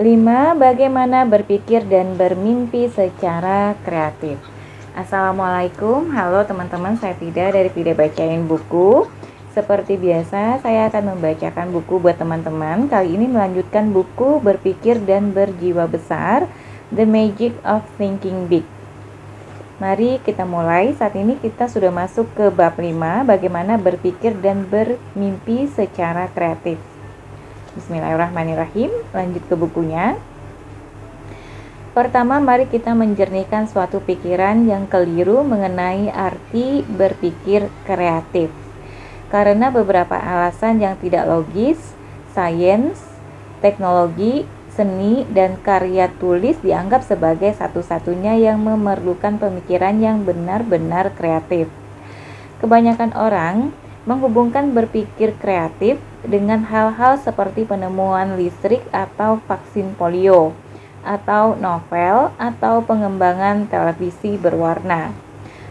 5. Bagaimana berpikir dan bermimpi secara kreatif. Assalamualaikum, halo teman-teman, saya Fida dari Fida Bacain Buku. Seperti biasa, saya akan membacakan buku buat teman-teman. Kali ini melanjutkan buku Berpikir dan Berjiwa Besar, The Magic of Thinking Big. Mari kita mulai. Saat ini kita sudah masuk ke bab 5, bagaimana berpikir dan bermimpi secara kreatif. Bismillahirrahmanirrahim, lanjut ke bukunya. Pertama, mari kita menjernihkan suatu pikiran yang keliru mengenai arti berpikir kreatif. Karena beberapa alasan yang tidak logis, sains, teknologi, seni, dan karya tulis dianggap sebagai satu-satunya yang memerlukan pemikiran yang benar-benar kreatif. Kebanyakan orang menghubungkan berpikir kreatif dengan hal-hal seperti penemuan listrik atau vaksin polio, atau novel, atau pengembangan televisi berwarna.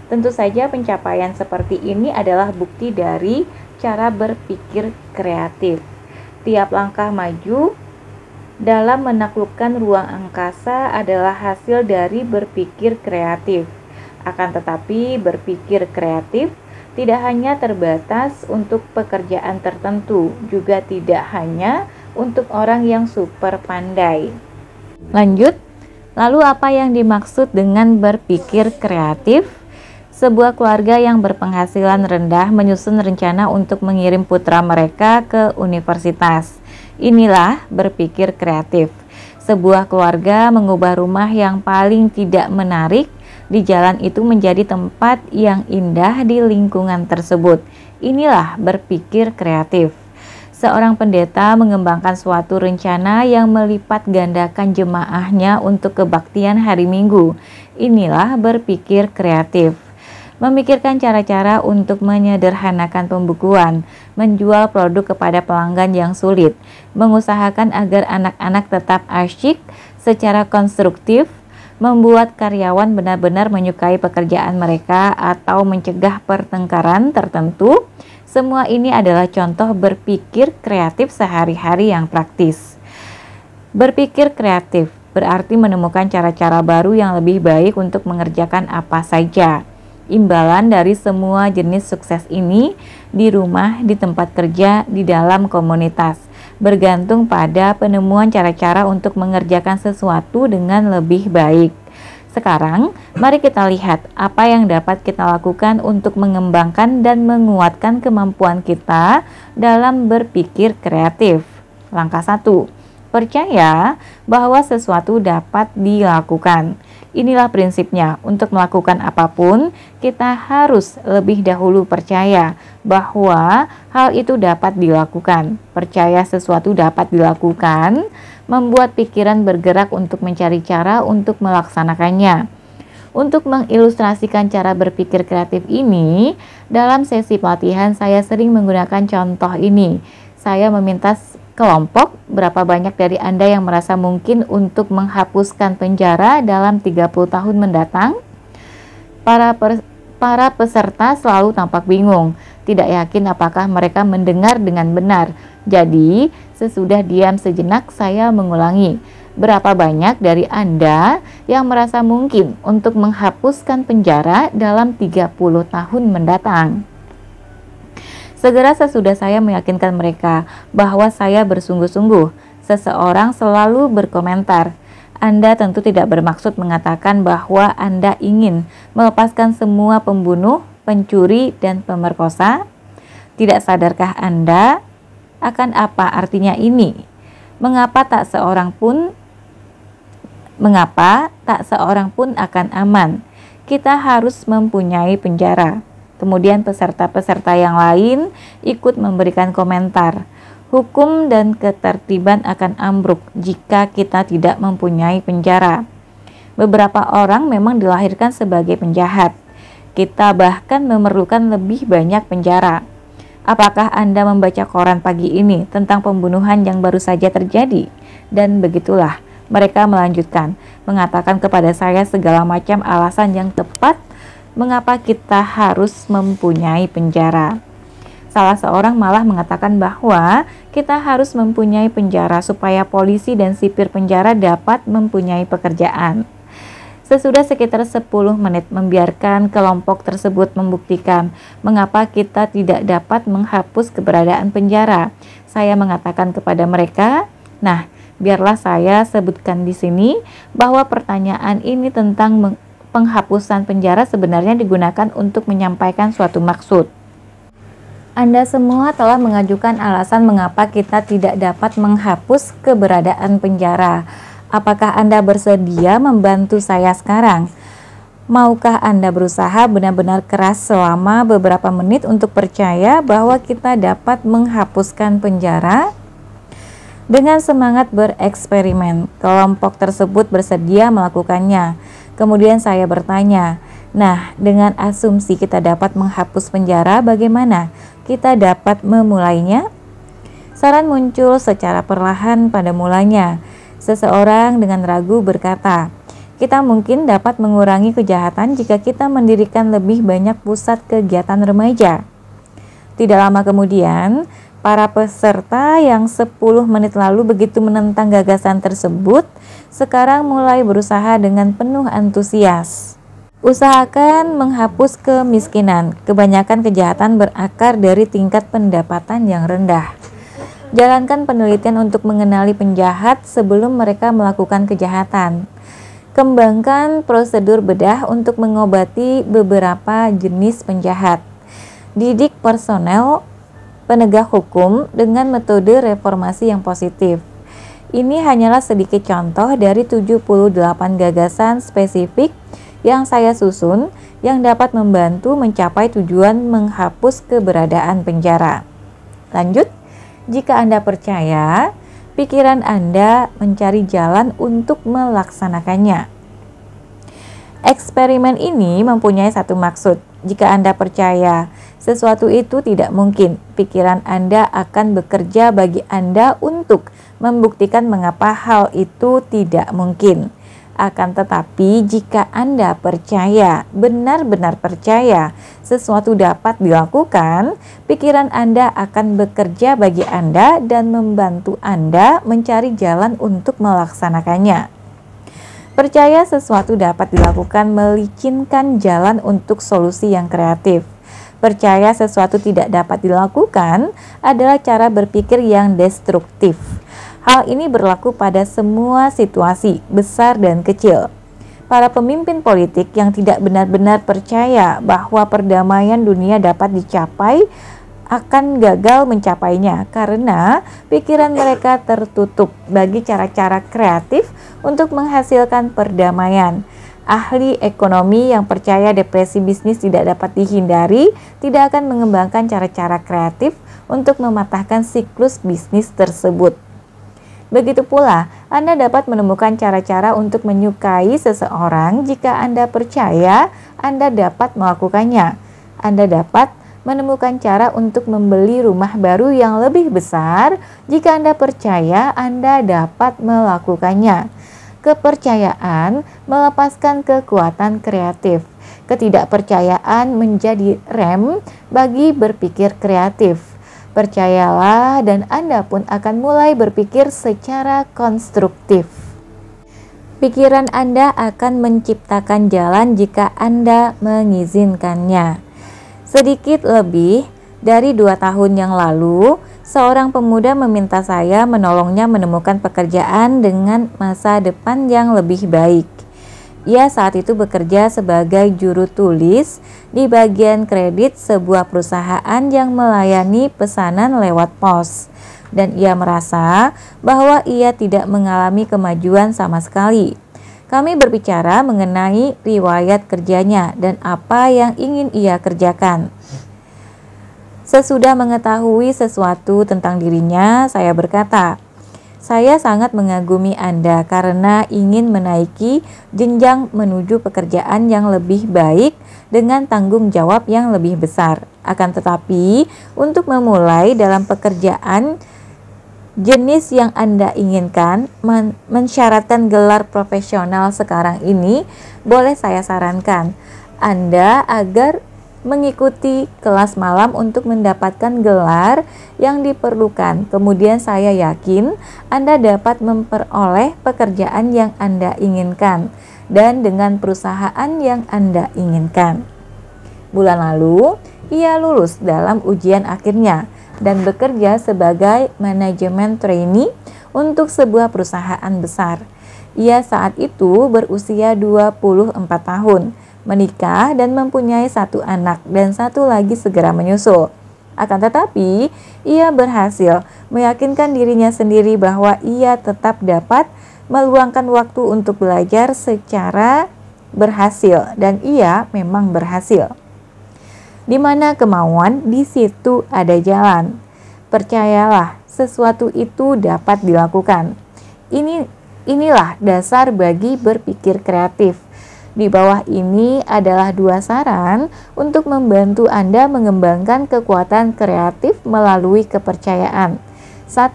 Tentu saja pencapaian seperti ini adalah bukti dari cara berpikir kreatif. Tiap langkah maju dalam menaklukkan ruang angkasa adalah hasil dari berpikir kreatif. Akan tetapi berpikir kreatif tidak hanya terbatas untuk pekerjaan tertentu, juga tidak hanya untuk orang yang super pandai. Lanjut, lalu apa yang dimaksud dengan berpikir kreatif? Sebuah keluarga yang berpenghasilan rendah menyusun rencana untuk mengirim putra mereka ke universitas. Inilah berpikir kreatif. Sebuah keluarga mengubah rumah yang paling tidak menarik di jalan itu menjadi tempat yang indah di lingkungan tersebut. Inilah berpikir kreatif. Seorang pendeta mengembangkan suatu rencana yang melipat gandakan jemaahnya untuk kebaktian hari Minggu. Inilah berpikir kreatif. Memikirkan cara-cara untuk menyederhanakan pembukuan, menjual produk kepada pelanggan yang sulit, mengusahakan agar anak-anak tetap asyik secara konstruktif, membuat karyawan benar-benar menyukai pekerjaan mereka, atau mencegah pertengkaran tertentu. Semua ini adalah contoh berpikir kreatif sehari-hari yang praktis. Berpikir kreatif berarti menemukan cara-cara baru yang lebih baik untuk mengerjakan apa saja. Imbalan dari semua jenis sukses ini di rumah, di tempat kerja, di dalam komunitas, bergantung pada penemuan cara-cara untuk mengerjakan sesuatu dengan lebih baik. Sekarang, mari kita lihat apa yang dapat kita lakukan untuk mengembangkan dan menguatkan kemampuan kita dalam berpikir kreatif. Langkah 1. Percaya bahwa sesuatu dapat dilakukan. Inilah prinsipnya, untuk melakukan apapun, kita harus lebih dahulu percaya bahwa hal itu dapat dilakukan. Percaya sesuatu dapat dilakukan, membuat pikiran bergerak untuk mencari cara untuk melaksanakannya. Untuk mengilustrasikan cara berpikir kreatif ini, dalam sesi pelatihan saya sering menggunakan contoh ini. Saya meminta kelompok, berapa banyak dari Anda yang merasa mungkin untuk menghapuskan penjara dalam 30 tahun mendatang? Para peserta selalu tampak bingung, tidak yakin apakah mereka mendengar dengan benar. Jadi, sesudah diam sejenak, saya mengulangi. Berapa banyak dari Anda yang merasa mungkin untuk menghapuskan penjara dalam 30 tahun mendatang? Segera sesudah saya meyakinkan mereka bahwa saya bersungguh-sungguh, seseorang selalu berkomentar, "Anda tentu tidak bermaksud mengatakan bahwa Anda ingin melepaskan semua pembunuh, pencuri, dan pemerkosa? Tidak sadarkah Anda akan apa artinya ini? Mengapa tak seorang pun akan aman? Kita harus mempunyai penjara." Kemudian peserta-peserta yang lain ikut memberikan komentar. Hukum dan ketertiban akan ambruk jika kita tidak mempunyai penjara. Beberapa orang memang dilahirkan sebagai penjahat. Kita bahkan memerlukan lebih banyak penjara. Apakah Anda membaca koran pagi ini tentang pembunuhan yang baru saja terjadi? Dan begitulah, mereka melanjutkan, mengatakan kepada saya segala macam alasan yang tepat mengapa kita harus mempunyai penjara. Salah seorang malah mengatakan bahwa kita harus mempunyai penjara supaya polisi dan sipir penjara dapat mempunyai pekerjaan. Sesudah sekitar 10 menit membiarkan kelompok tersebut membuktikan mengapa kita tidak dapat menghapus keberadaan penjara, saya mengatakan kepada mereka, nah, biarlah saya sebutkan di sini bahwa pertanyaan ini tentang penghapusan penjara sebenarnya digunakan untuk menyampaikan suatu maksud. Anda semua telah mengajukan alasan mengapa kita tidak dapat menghapus keberadaan penjara. Apakah Anda bersedia membantu saya sekarang? Maukah Anda berusaha benar-benar keras selama beberapa menit untuk percaya bahwa kita dapat menghapuskan penjara? Dengan semangat bereksperimen, kelompok tersebut bersedia melakukannya. Kemudian saya bertanya, nah, dengan asumsi kita dapat menghapus penjara, bagaimana kita dapat memulainya? Saran muncul secara perlahan pada mulanya. Seseorang dengan ragu berkata, kita mungkin dapat mengurangi kejahatan jika kita mendirikan lebih banyak pusat kegiatan remaja. Tidak lama kemudian, para peserta yang 10 menit lalu begitu menentang gagasan tersebut, sekarang mulai berusaha dengan penuh antusias. Usahakan menghapus kemiskinan. Kebanyakan kejahatan berakar dari tingkat pendapatan yang rendah. Jalankan penelitian untuk mengenali penjahat sebelum mereka melakukan kejahatan. Kembangkan prosedur bedah untuk mengobati beberapa jenis penjahat. Didik personel penegak hukum dengan metode reformasi yang positif. Ini hanyalah sedikit contoh dari 78 gagasan spesifik yang saya susun yang dapat membantu mencapai tujuan menghapus keberadaan penjara. Lanjut, jika Anda percaya, pikiran Anda mencari jalan untuk melaksanakannya. Eksperimen ini mempunyai satu maksud. Jika Anda percaya sesuatu itu tidak mungkin, pikiran Anda akan bekerja bagi Anda untuk membuktikan mengapa hal itu tidak mungkin. Akan tetapi, jika Anda percaya, benar-benar percaya sesuatu dapat dilakukan, pikiran Anda akan bekerja bagi Anda dan membantu Anda mencari jalan untuk melaksanakannya. Percaya sesuatu dapat dilakukan melicinkan jalan untuk solusi yang kreatif. Percaya sesuatu tidak dapat dilakukan adalah cara berpikir yang destruktif. Hal ini berlaku pada semua situasi, besar dan kecil. Para pemimpin politik yang tidak benar-benar percaya bahwa perdamaian dunia dapat dicapai akan gagal mencapainya karena pikiran mereka tertutup bagi cara-cara kreatif untuk menghasilkan perdamaian. Ahli ekonomi yang percaya depresi bisnis tidak dapat dihindari tidak akan mengembangkan cara-cara kreatif untuk mematahkan siklus bisnis tersebut. Begitu pula, Anda dapat menemukan cara-cara untuk menyukai seseorang jika Anda percaya Anda dapat melakukannya. Anda dapat menemukan cara untuk membeli rumah baru yang lebih besar jika Anda percaya Anda dapat melakukannya. Kepercayaan melepaskan kekuatan kreatif. Ketidakpercayaan menjadi rem bagi berpikir kreatif. Percayalah dan Anda pun akan mulai berpikir secara konstruktif. Pikiran Anda akan menciptakan jalan jika Anda mengizinkannya. Sedikit lebih dari 2 tahun yang lalu, seorang pemuda meminta saya menolongnya menemukan pekerjaan dengan masa depan yang lebih baik. Ia saat itu bekerja sebagai juru tulis di bagian kredit sebuah perusahaan yang melayani pesanan lewat pos. Dan ia merasa bahwa ia tidak mengalami kemajuan sama sekali. Kami berbicara mengenai riwayat kerjanya dan apa yang ingin ia kerjakan. Sesudah mengetahui sesuatu tentang dirinya, saya berkata, saya sangat mengagumi Anda karena ingin menaiki jenjang menuju pekerjaan yang lebih baik dengan tanggung jawab yang lebih besar. Akan tetapi, untuk memulai dalam pekerjaan jenis yang Anda inginkan, mensyaratkan gelar profesional sekarang ini, boleh saya sarankan Anda agar mengikuti kelas malam untuk mendapatkan gelar yang diperlukan. Kemudian saya yakin Anda dapat memperoleh pekerjaan yang Anda inginkan dan dengan perusahaan yang Anda inginkan. Bulan lalu, ia lulus dalam ujian akhirnya dan bekerja sebagai manajemen trainee untuk sebuah perusahaan besar. Ia saat itu berusia 24 tahun, menikah dan mempunyai 1 anak dan 1 lagi segera menyusul. Akan tetapi, ia berhasil meyakinkan dirinya sendiri bahwa ia tetap dapat meluangkan waktu untuk belajar secara berhasil dan ia memang berhasil. Di mana kemauan, di situ ada jalan. Percayalah, sesuatu itu dapat dilakukan. Inilah dasar bagi berpikir kreatif. Di bawah ini adalah 2 saran untuk membantu Anda mengembangkan kekuatan kreatif melalui kepercayaan. 1.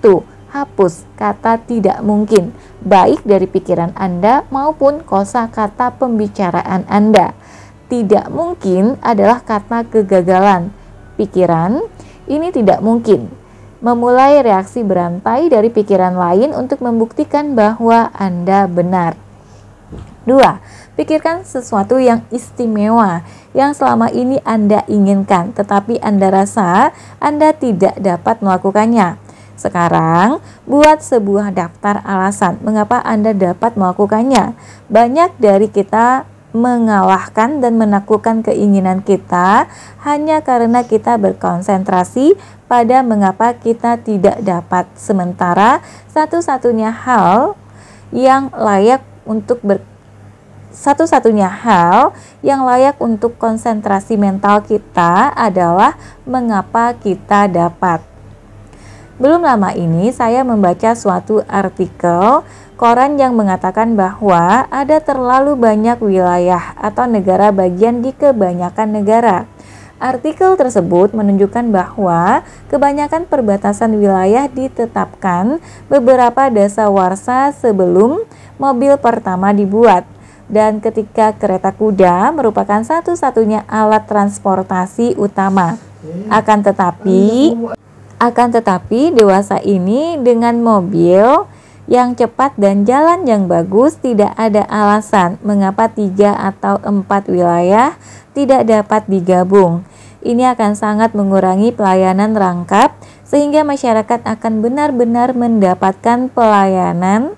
Hapus kata tidak mungkin, baik dari pikiran Anda maupun kosakata pembicaraan Anda. Tidak mungkin adalah kata kegagalan. Pikiran, ini tidak mungkin. Memulai reaksi berantai dari pikiran lain untuk membuktikan bahwa Anda benar. 2. Pikirkan sesuatu yang istimewa yang selama ini Anda inginkan, tetapi Anda rasa Anda tidak dapat melakukannya. Sekarang, buat sebuah daftar alasan mengapa Anda dapat melakukannya. Banyak dari kita mengalahkan dan menaklukkan keinginan kita hanya karena kita berkonsentrasi pada mengapa kita tidak dapat. Sementara satu-satunya hal yang layak untuk konsentrasi mental kita adalah mengapa kita dapat. Belum lama ini saya membaca suatu artikel koran yang mengatakan bahwa ada terlalu banyak wilayah atau negara bagian di kebanyakan negara. Artikel tersebut menunjukkan bahwa kebanyakan perbatasan wilayah ditetapkan beberapa dasawarsa sebelum mobil pertama dibuat. Dan ketika kereta kuda merupakan satu-satunya alat transportasi utama. Akan tetapi dewasa ini dengan mobil yang cepat dan jalan yang bagus tidak ada alasan mengapa 3 atau 4 wilayah tidak dapat digabung. Ini akan sangat mengurangi pelayanan rangkap sehingga masyarakat akan benar-benar mendapatkan pelayanan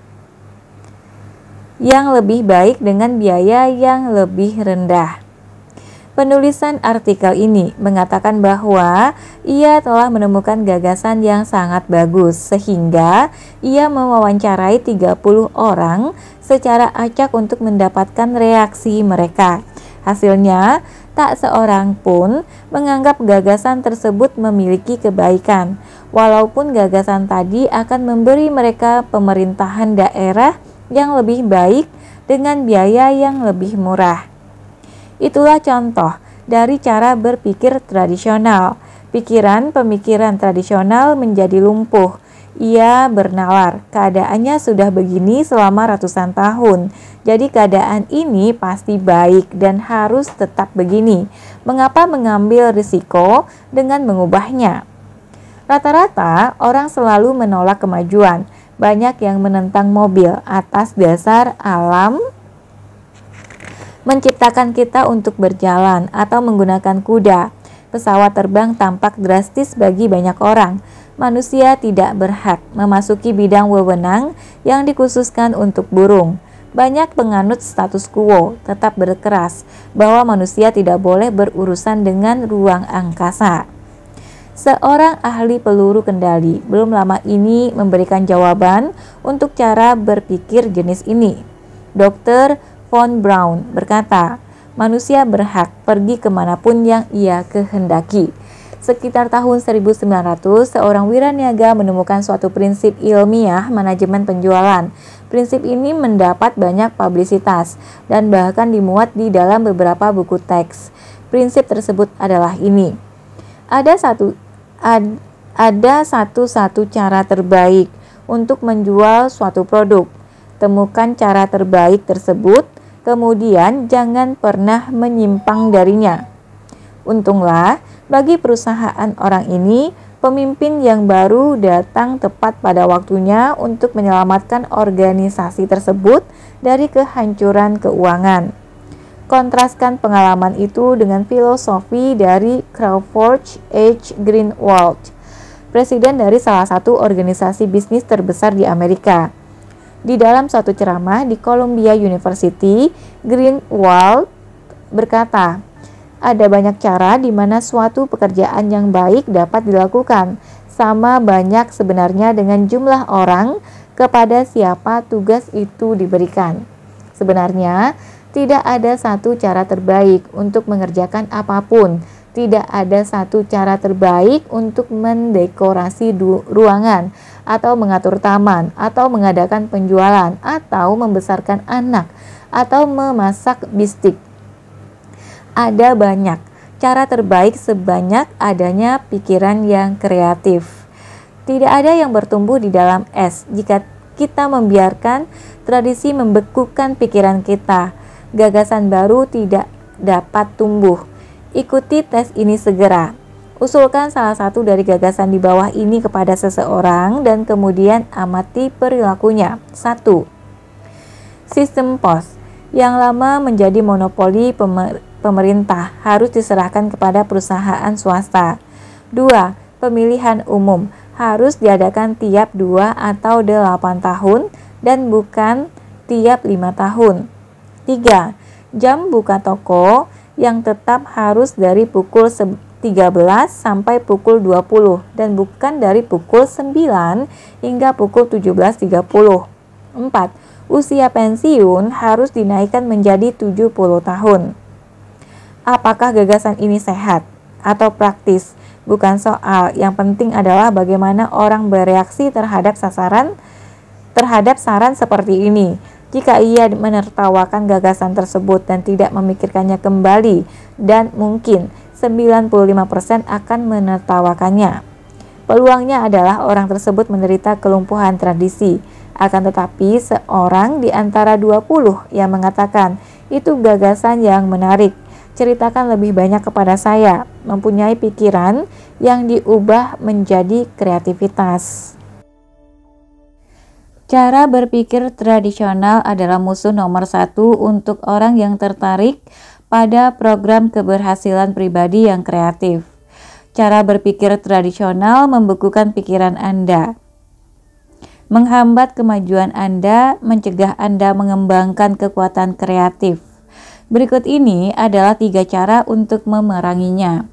yang lebih baik dengan biaya yang lebih rendah. Penulisan artikel ini mengatakan bahwa ia telah menemukan gagasan yang sangat bagus sehingga ia mewawancarai 30 orang secara acak untuk mendapatkan reaksi mereka. Hasilnya, tak seorang pun menganggap gagasan tersebut memiliki kebaikan, walaupun gagasan tadi akan memberi mereka pemerintahan daerah yang lebih baik dengan biaya yang lebih murah. Itulah contoh dari cara berpikir tradisional. Pemikiran tradisional menjadi lumpuh. Ia bernalar, keadaannya sudah begini selama ratusan tahun. Jadi keadaan ini pasti baik dan harus tetap begini. Mengapa mengambil risiko dengan mengubahnya? Rata-rata orang selalu menolak kemajuan. Banyak yang menentang mobil atas dasar alam menciptakan kita untuk berjalan atau menggunakan kuda. Pesawat terbang tampak drastis bagi banyak orang. Manusia tidak berhak memasuki bidang wewenang yang dikhususkan untuk burung. Banyak penganut status quo tetap berkeras bahwa manusia tidak boleh berurusan dengan ruang angkasa. Seorang ahli peluru kendali belum lama ini memberikan jawaban untuk cara berpikir jenis ini. Dr. Von Braun berkata, manusia berhak pergi kemanapun yang ia kehendaki. Sekitar tahun 1900, seorang wiraniaga menemukan suatu prinsip ilmiah manajemen penjualan. Prinsip ini mendapat banyak publisitas dan bahkan dimuat di dalam beberapa buku teks. Prinsip tersebut adalah ini. Ada satu cara terbaik untuk menjual suatu produk. Temukan cara terbaik tersebut, kemudian jangan pernah menyimpang darinya. Untunglah bagi perusahaan orang ini, pemimpin yang baru datang tepat pada waktunya untuk menyelamatkan organisasi tersebut dari kehancuran keuangan. Kontraskan pengalaman itu dengan filosofi dari Crawford H. Greenwald, presiden dari salah satu organisasi bisnis terbesar di Amerika. Di dalam suatu ceramah di Columbia University, Greenwald berkata, ada banyak cara di mana suatu pekerjaan yang baik dapat dilakukan, sama banyak sebenarnya dengan jumlah orang kepada siapa tugas itu diberikan. Sebenarnya, tidak ada satu cara terbaik untuk mengerjakan apapun. Tidak ada satu cara terbaik untuk mendekorasi ruangan, atau mengatur taman, atau mengadakan penjualan, atau membesarkan anak, atau memasak bistik. Ada banyak cara terbaik sebanyak adanya pikiran yang kreatif. Tidak ada yang bertumbuh di dalam es jika kita membiarkan tradisi membekukan pikiran kita. Gagasan baru tidak dapat tumbuh. Ikuti tes ini segera. Usulkan salah satu dari gagasan di bawah ini kepada seseorang dan kemudian amati perilakunya. 1. Sistem pos yang lama menjadi monopoli pemerintah harus diserahkan kepada perusahaan swasta. 2. Pemilihan umum harus diadakan tiap 2 atau 8 tahun dan bukan tiap 5 tahun. 3. Jam buka toko yang tetap harus dari pukul 13 sampai pukul 20 dan bukan dari pukul 9 hingga pukul 17.30. 4. Usia pensiun harus dinaikkan menjadi 70 tahun. Apakah gagasan ini sehat atau praktis? Bukan soal, yang penting adalah bagaimana orang bereaksi terhadap saran seperti ini. Jika ia menertawakan gagasan tersebut dan tidak memikirkannya kembali, dan mungkin 95% akan menertawakannya, peluangnya adalah orang tersebut menderita kelumpuhan tradisi. Akan tetapi seorang di antara 20 yang mengatakan, itu gagasan yang menarik, ceritakan lebih banyak kepada saya, mempunyai pikiran yang diubah menjadi kreativitas. Cara berpikir tradisional adalah musuh nomor 1 untuk orang yang tertarik pada program keberhasilan pribadi yang kreatif. Cara berpikir tradisional membekukan pikiran Anda, menghambat kemajuan Anda, mencegah Anda mengembangkan kekuatan kreatif. Berikut ini adalah 3 cara untuk memeranginya.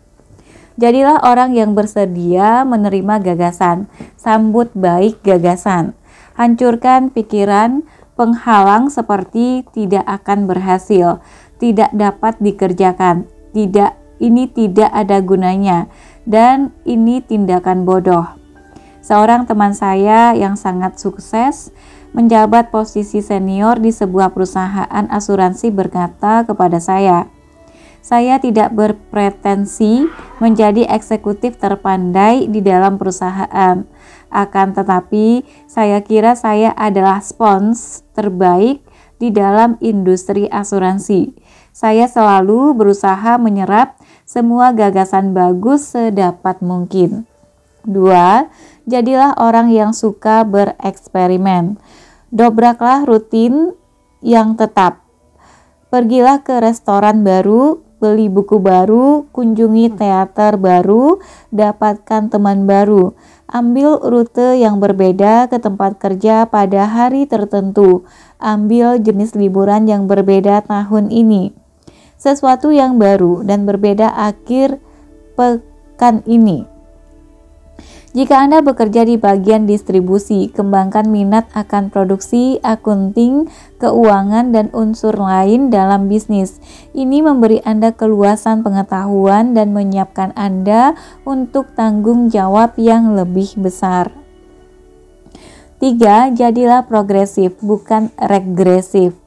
Jadilah orang yang bersedia menerima gagasan. Sambut baik gagasan. Hancurkan pikiran penghalang seperti tidak akan berhasil, tidak dapat dikerjakan, ini tidak ada gunanya, dan ini tindakan bodoh. Seorang teman saya yang sangat sukses menjabat posisi senior di sebuah perusahaan asuransi berkata kepada saya tidak berpretensi menjadi eksekutif terpandai di dalam perusahaan. Akan tetapi, saya kira saya adalah spons terbaik di dalam industri asuransi. Saya selalu berusaha menyerap semua gagasan bagus sedapat mungkin. 2. Jadilah orang yang suka bereksperimen. Dobraklah rutin yang tetap. Pergilah ke restoran baru, beli buku baru, kunjungi teater baru, dapatkan teman baru. Ambil rute yang berbeda ke tempat kerja pada hari tertentu. Ambil jenis liburan yang berbeda tahun ini. Sesuatu yang baru dan berbeda akhir pekan ini. Jika Anda bekerja di bagian distribusi, kembangkan minat akan produksi, akunting, keuangan, dan unsur lain dalam bisnis. Ini memberi Anda keluasan pengetahuan dan menyiapkan Anda untuk tanggung jawab yang lebih besar. 3. Jadilah progresif, bukan regresif.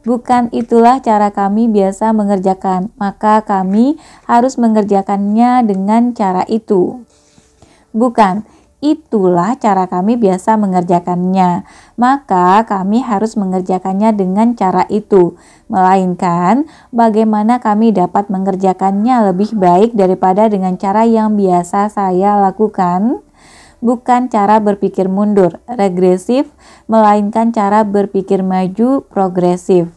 Bukan itulah cara kami biasa mengerjakan, maka kami harus mengerjakannya dengan cara itu. Bukan, itulah cara kami biasa mengerjakannya. Maka kami harus mengerjakannya dengan cara itu. Melainkan bagaimana kami dapat mengerjakannya lebih baik daripada dengan cara yang biasa saya lakukan. Bukan cara berpikir mundur, regresif, melainkan cara berpikir maju, progresif.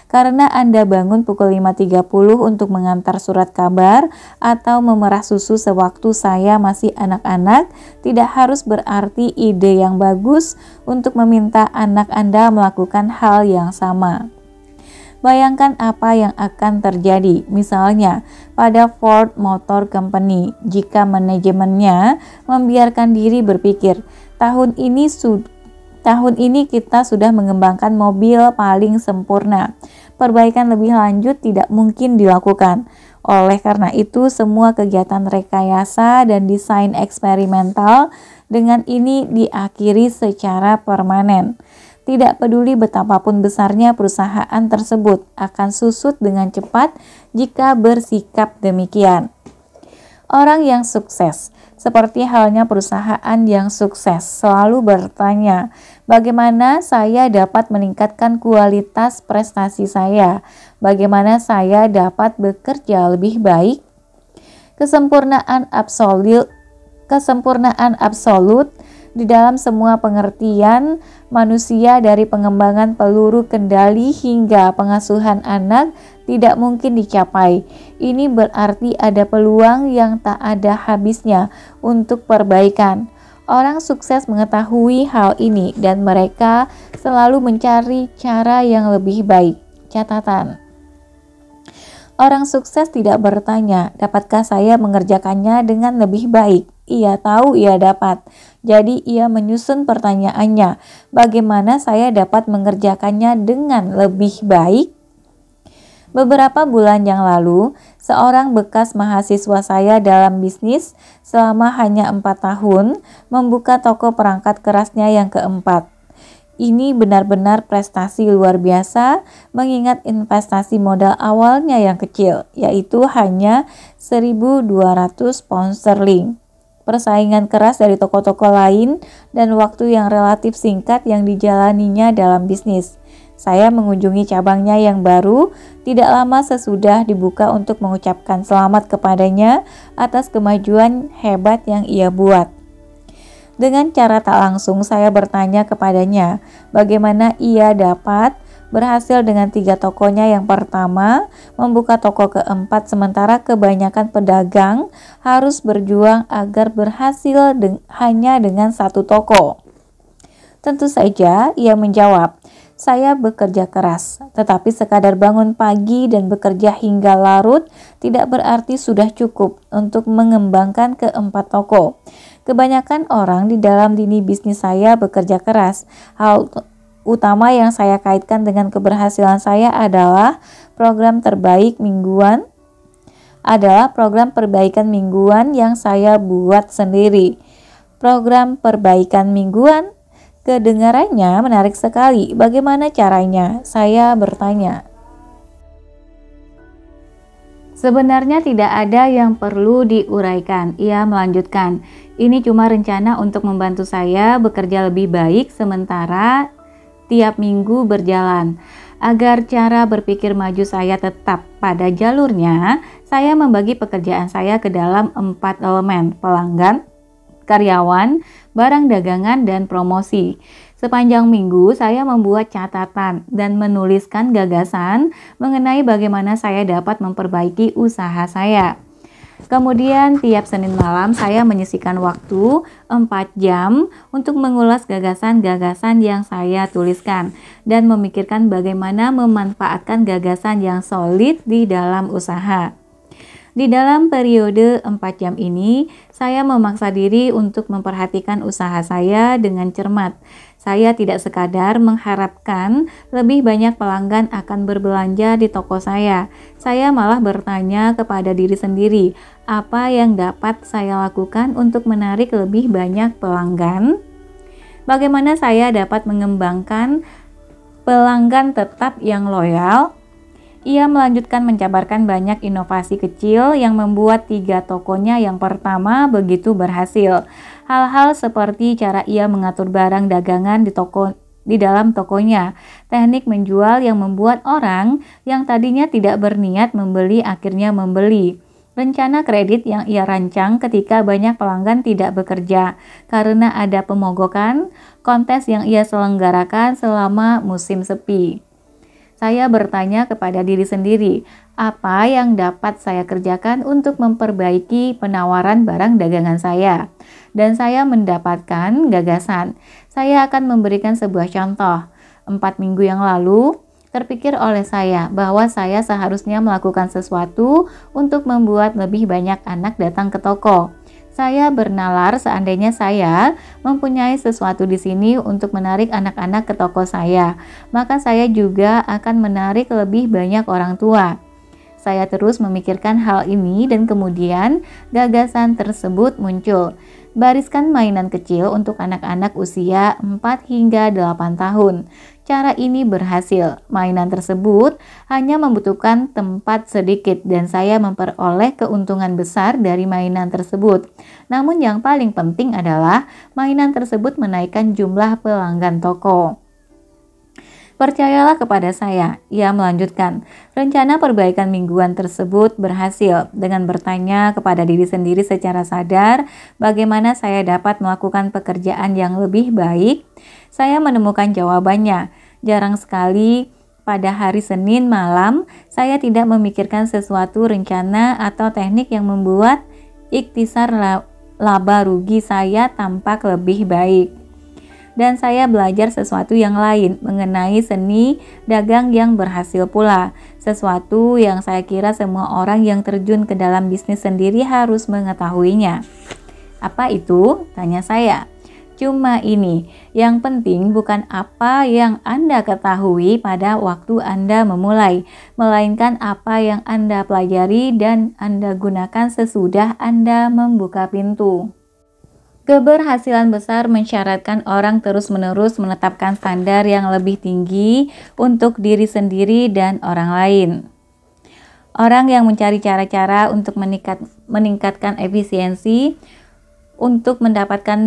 Karena Anda bangun pukul 5.30 untuk mengantar surat kabar atau memerah susu sewaktu saya masih anak-anak, tidak harus berarti ide yang bagus untuk meminta anak Anda melakukan hal yang sama. Bayangkan apa yang akan terjadi, misalnya pada Ford Motor Company, jika manajemennya membiarkan diri berpikir, tahun ini kita sudah mengembangkan mobil paling sempurna. Perbaikan lebih lanjut tidak mungkin dilakukan. Oleh karena itu, semua kegiatan rekayasa dan desain eksperimental dengan ini diakhiri secara permanen. Tidak peduli betapapun besarnya perusahaan tersebut akan susut dengan cepat jika bersikap demikian. Orang yang sukses, seperti halnya perusahaan yang sukses, selalu bertanya, bagaimana saya dapat meningkatkan kualitas prestasi saya? Bagaimana saya dapat bekerja lebih baik? Kesempurnaan absolut di dalam semua pengertian manusia, dari pengembangan peluru kendali hingga pengasuhan anak, tidak mungkin dicapai. Ini berarti ada peluang yang tak ada habisnya untuk perbaikan. Orang sukses mengetahui hal ini dan mereka selalu mencari cara yang lebih baik. Catatan: orang sukses tidak bertanya, dapatkah saya mengerjakannya dengan lebih baik? Ia tahu ia dapat. Jadi ia menyusun pertanyaannya, bagaimana saya dapat mengerjakannya dengan lebih baik? Beberapa bulan yang lalu, seorang bekas mahasiswa saya dalam bisnis selama hanya 4 tahun membuka toko perangkat kerasnya yang keempat. Ini benar-benar prestasi luar biasa mengingat investasi modal awalnya yang kecil, yaitu hanya 1.200 pound sterling. Persaingan keras dari toko-toko lain dan waktu yang relatif singkat yang dijalaninya dalam bisnis. Saya mengunjungi cabangnya yang baru tidak lama sesudah dibuka untuk mengucapkan selamat kepadanya atas kemajuan hebat yang ia buat. Dengan cara tak langsung saya bertanya kepadanya bagaimana ia dapat berhasil dengan 3 tokonya yang pertama, membuka toko keempat sementara kebanyakan pedagang harus berjuang agar berhasil hanya dengan 1 toko. Tentu saja ia menjawab, saya bekerja keras, tetapi sekadar bangun pagi dan bekerja hingga larut tidak berarti sudah cukup untuk mengembangkan keempat toko. Kebanyakan orang di dalam lini bisnis saya bekerja keras. Hal utama yang saya kaitkan dengan keberhasilan saya adalah program perbaikan mingguan yang saya buat sendiri. Program perbaikan mingguan, kedengarannya menarik sekali. Bagaimana caranya? Saya bertanya. Sebenarnya tidak ada yang perlu diuraikan. Ia melanjutkan, ini cuma rencana untuk membantu saya bekerja lebih baik sementara tiap minggu berjalan. Agar cara berpikir maju saya tetap pada jalurnya, saya membagi pekerjaan saya ke dalam 4 elemen: pelanggan, karyawan, barang dagangan, dan promosi. Sepanjang minggu saya membuat catatan dan menuliskan gagasan mengenai bagaimana saya dapat memperbaiki usaha saya. Kemudian tiap Senin malam saya menyisihkan waktu 4 jam untuk mengulas gagasan-gagasan yang saya tuliskan dan memikirkan bagaimana memanfaatkan gagasan yang solid di dalam usaha. Di dalam periode 4 jam ini, saya memaksa diri untuk memperhatikan usaha saya dengan cermat. Saya tidak sekadar mengharapkan lebih banyak pelanggan akan berbelanja di toko saya. Saya malah bertanya kepada diri sendiri, apa yang dapat saya lakukan untuk menarik lebih banyak pelanggan? Bagaimana saya dapat mengembangkan pelanggan tetap yang loyal? Ia melanjutkan menjabarkan banyak inovasi kecil yang membuat 3 tokonya yang pertama begitu berhasil. Hal-hal seperti cara ia mengatur barang dagangan di dalam tokonya, teknik menjual yang membuat orang yang tadinya tidak berniat membeli akhirnya membeli. Rencana kredit yang ia rancang ketika banyak pelanggan tidak bekerja karena ada pemogokan, kontes yang ia selenggarakan selama musim sepi. Saya bertanya kepada diri sendiri, apa yang dapat saya kerjakan untuk memperbaiki penawaran barang dagangan saya? Dan saya mendapatkan gagasan. Saya akan memberikan sebuah contoh. 4 minggu yang lalu, terpikir oleh saya bahwa saya seharusnya melakukan sesuatu untuk membuat lebih banyak anak datang ke toko. Saya bernalar seandainya saya mempunyai sesuatu di sini untuk menarik anak-anak ke toko saya, maka saya juga akan menarik lebih banyak orang tua. Saya terus memikirkan hal ini dan kemudian gagasan tersebut muncul. Bariskan mainan kecil untuk anak-anak usia 4 hingga 8 tahun. Cara ini berhasil. Mainan tersebut hanya membutuhkan tempat sedikit dan saya memperoleh keuntungan besar dari mainan tersebut. Namun yang paling penting adalah mainan tersebut menaikkan jumlah pelanggan toko. Percayalah kepada saya, ia melanjutkan. Rencana perbaikan mingguan tersebut berhasil. Dengan bertanya kepada diri sendiri secara sadar, bagaimana saya dapat melakukan pekerjaan yang lebih baik, saya menemukan jawabannya. Jarang sekali pada hari Senin malam, saya tidak memikirkan sesuatu rencana atau teknik yang membuat ikhtisar laba rugi saya tampak lebih baik. Dan saya belajar sesuatu yang lain mengenai seni dagang yang berhasil pula. Sesuatu yang saya kira semua orang yang terjun ke dalam bisnis sendiri harus mengetahuinya. Apa itu? Tanya saya. Cuma ini, yang penting bukan apa yang Anda ketahui pada waktu Anda memulai, melainkan apa yang Anda pelajari dan Anda gunakan sesudah Anda membuka pintu. Keberhasilan besar mensyaratkan orang terus-menerus menetapkan standar yang lebih tinggi untuk diri sendiri dan orang lain. Orang yang mencari cara-cara untuk meningkatkan efisiensi untuk mendapatkan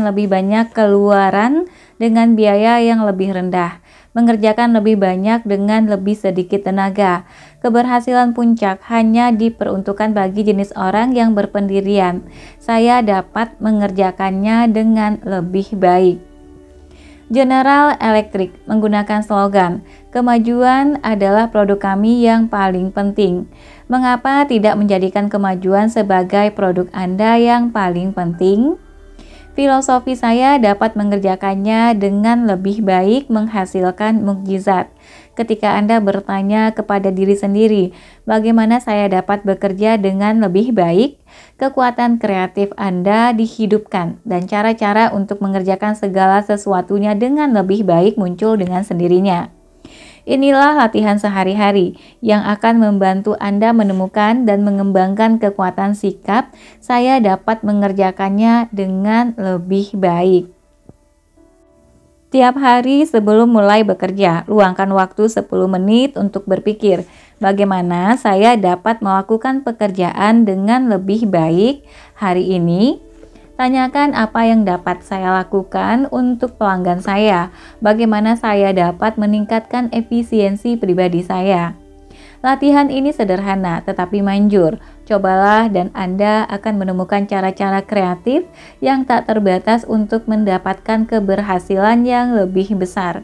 lebih banyak keluaran dengan biaya yang lebih rendah, mengerjakan lebih banyak dengan lebih sedikit tenaga. Keberhasilan puncak hanya diperuntukkan bagi jenis orang yang berpendirian. Saya dapat mengerjakannya dengan lebih baik. General Electric menggunakan slogan, "Kemajuan adalah produk kami yang paling penting." Mengapa tidak menjadikan kemajuan sebagai produk Anda yang paling penting? Filosofi saya dapat mengerjakannya dengan lebih baik menghasilkan mukjizat. Ketika Anda bertanya kepada diri sendiri, bagaimana saya dapat bekerja dengan lebih baik? Kekuatan kreatif Anda dihidupkan dan cara-cara untuk mengerjakan segala sesuatunya dengan lebih baik muncul dengan sendirinya. Inilah latihan sehari-hari yang akan membantu Anda menemukan dan mengembangkan kekuatan sikap. Saya dapat mengerjakannya dengan lebih baik. Tiap hari sebelum mulai bekerja, luangkan waktu 10 menit untuk berpikir bagaimana saya dapat melakukan pekerjaan dengan lebih baik hari ini. Tanyakan apa yang dapat saya lakukan untuk pelanggan saya, bagaimana saya dapat meningkatkan efisiensi pribadi saya. Latihan ini sederhana tetapi manjur. Cobalah dan Anda akan menemukan cara-cara kreatif yang tak terbatas untuk mendapatkan keberhasilan yang lebih besar.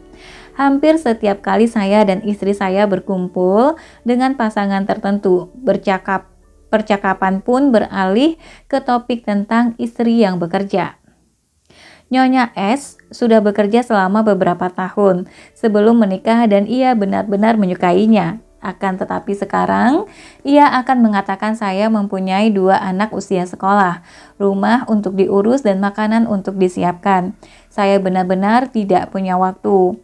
Hampir setiap kali saya dan istri saya berkumpul dengan pasangan tertentu, percakapan pun beralih ke topik tentang istri yang bekerja. Nyonya S sudah bekerja selama beberapa tahun sebelum menikah dan ia benar-benar menyukainya. Akan tetapi sekarang, ia akan mengatakan saya mempunyai 2 anak usia sekolah, rumah untuk diurus dan makanan untuk disiapkan. Saya benar-benar tidak punya waktu.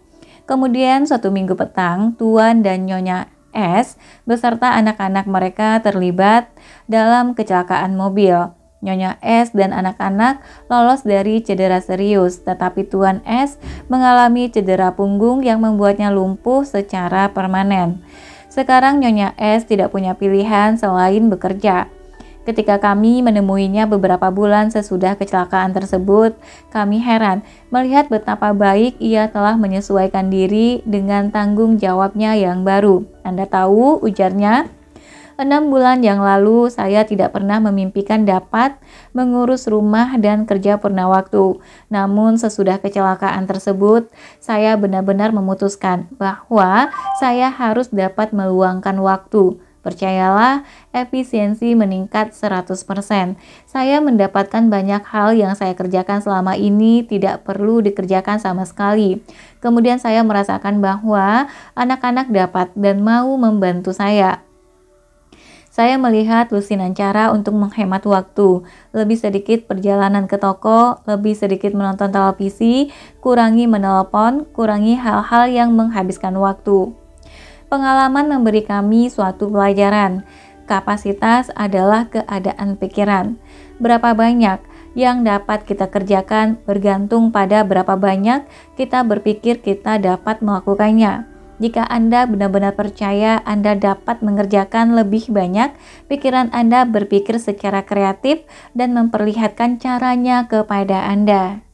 Kemudian suatu minggu petang, Tuan dan Nyonya S beserta anak-anak mereka terlibat dalam kecelakaan mobil. Nyonya S dan anak-anak lolos dari cedera serius, tetapi Tuan S mengalami cedera punggung yang membuatnya lumpuh secara permanen. Sekarang Nyonya S tidak punya pilihan selain bekerja. Ketika kami menemuinya beberapa bulan sesudah kecelakaan tersebut, kami heran melihat betapa baik ia telah menyesuaikan diri dengan tanggung jawabnya yang baru. Anda tahu, ujarnya, 6 bulan yang lalu saya tidak pernah memimpikan dapat mengurus rumah dan kerja purna waktu. Namun sesudah kecelakaan tersebut, saya benar-benar memutuskan bahwa saya harus dapat meluangkan waktu. Percayalah, efisiensi meningkat 100%. Saya mendapatkan banyak hal yang saya kerjakan selama ini tidak perlu dikerjakan sama sekali. Kemudian saya merasakan bahwa anak-anak dapat dan mau membantu saya. Saya melihat lusinan cara untuk menghemat waktu, lebih sedikit perjalanan ke toko, lebih sedikit menonton televisi, kurangi menelpon, kurangi hal-hal yang menghabiskan waktu. Pengalaman memberi kami suatu pelajaran. Kapasitas adalah keadaan pikiran. Berapa banyak yang dapat kita kerjakan bergantung pada berapa banyak kita berpikir kita dapat melakukannya. Jika Anda benar-benar percaya Anda dapat mengerjakan lebih banyak, pikiran Anda berpikir secara kreatif dan memperlihatkan caranya kepada Anda.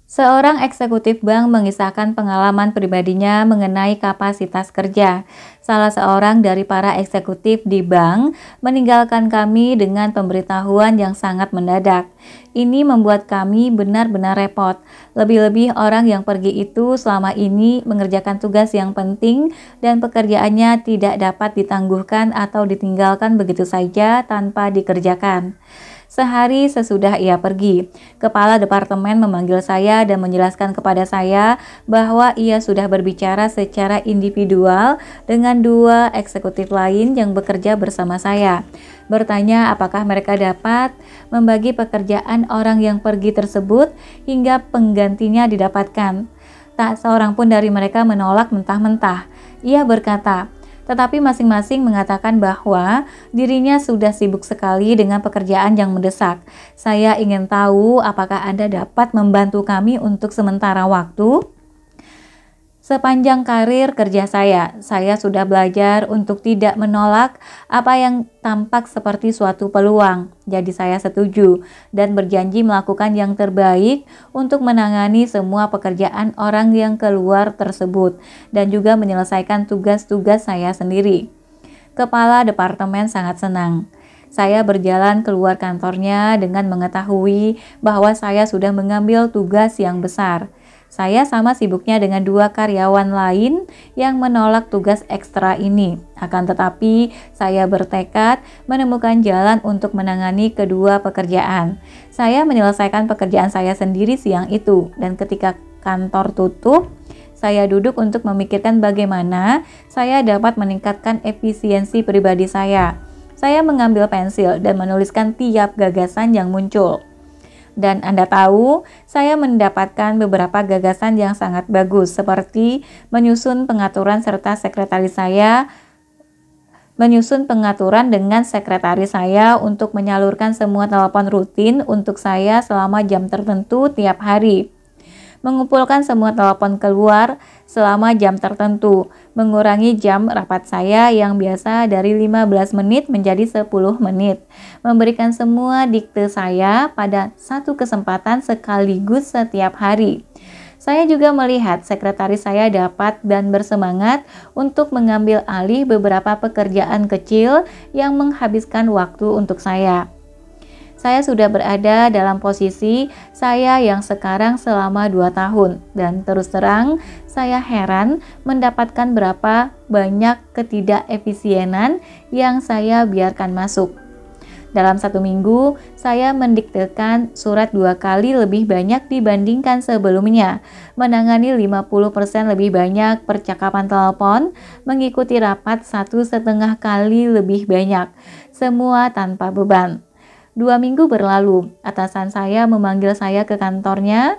Seorang eksekutif bank mengisahkan pengalaman pribadinya mengenai kapasitas kerja. Salah seorang dari para eksekutif di bank meninggalkan kami dengan pemberitahuan yang sangat mendadak. Ini membuat kami benar-benar repot. Lebih-lebih orang yang pergi itu selama ini mengerjakan tugas yang penting dan pekerjaannya tidak dapat ditangguhkan atau ditinggalkan begitu saja tanpa dikerjakan. Sehari sesudah ia pergi, kepala departemen memanggil saya dan menjelaskan kepada saya bahwa ia sudah berbicara secara individual dengan 2 eksekutif lain yang bekerja bersama saya. Bertanya apakah mereka dapat membagi pekerjaan orang yang pergi tersebut hingga penggantinya didapatkan. Tak seorang pun dari mereka menolak mentah-mentah. Ia berkata, tetapi masing-masing mengatakan bahwa dirinya sudah sibuk sekali dengan pekerjaan yang mendesak. Saya ingin tahu apakah Anda dapat membantu kami untuk sementara waktu? Sepanjang karir kerja saya sudah belajar untuk tidak menolak apa yang tampak seperti suatu peluang. Jadi saya setuju dan berjanji melakukan yang terbaik untuk menangani semua pekerjaan orang yang keluar tersebut dan juga menyelesaikan tugas-tugas saya sendiri. Kepala departemen sangat senang. Saya berjalan keluar kantornya dengan mengetahui bahwa saya sudah mengambil tugas yang besar. Saya sama sibuknya dengan 2 karyawan lain yang menolak tugas ekstra ini. Akan tetapi, saya bertekad menemukan jalan untuk menangani kedua pekerjaan. Saya menyelesaikan pekerjaan saya sendiri siang itu, dan ketika kantor tutup, saya duduk untuk memikirkan bagaimana saya dapat meningkatkan efisiensi pribadi saya. Saya mengambil pensil dan menuliskan tiap gagasan yang muncul. Dan Anda tahu, saya mendapatkan beberapa gagasan yang sangat bagus, seperti menyusun pengaturan dengan sekretaris saya untuk menyalurkan semua telepon rutin untuk saya selama jam tertentu tiap hari. Mengumpulkan semua telepon keluar selama jam tertentu, mengurangi jam rapat saya yang biasa dari 15 menit menjadi 10 menit, memberikan semua dikte saya pada satu kesempatan sekaligus setiap hari. Saya juga melihat sekretaris saya dapat dan bersemangat untuk mengambil alih beberapa pekerjaan kecil yang menghabiskan waktu untuk saya. Saya sudah berada dalam posisi saya yang sekarang selama 2 tahun dan terus terang saya heran mendapatkan berapa banyak ketidakefisienan yang saya biarkan masuk. Dalam 1 minggu, saya mendiktekan surat 2 kali lebih banyak dibandingkan sebelumnya, menangani 50% lebih banyak percakapan telepon, mengikuti rapat 1,5 kali lebih banyak, semua tanpa beban. 2 minggu berlalu, atasan saya memanggil saya ke kantornya.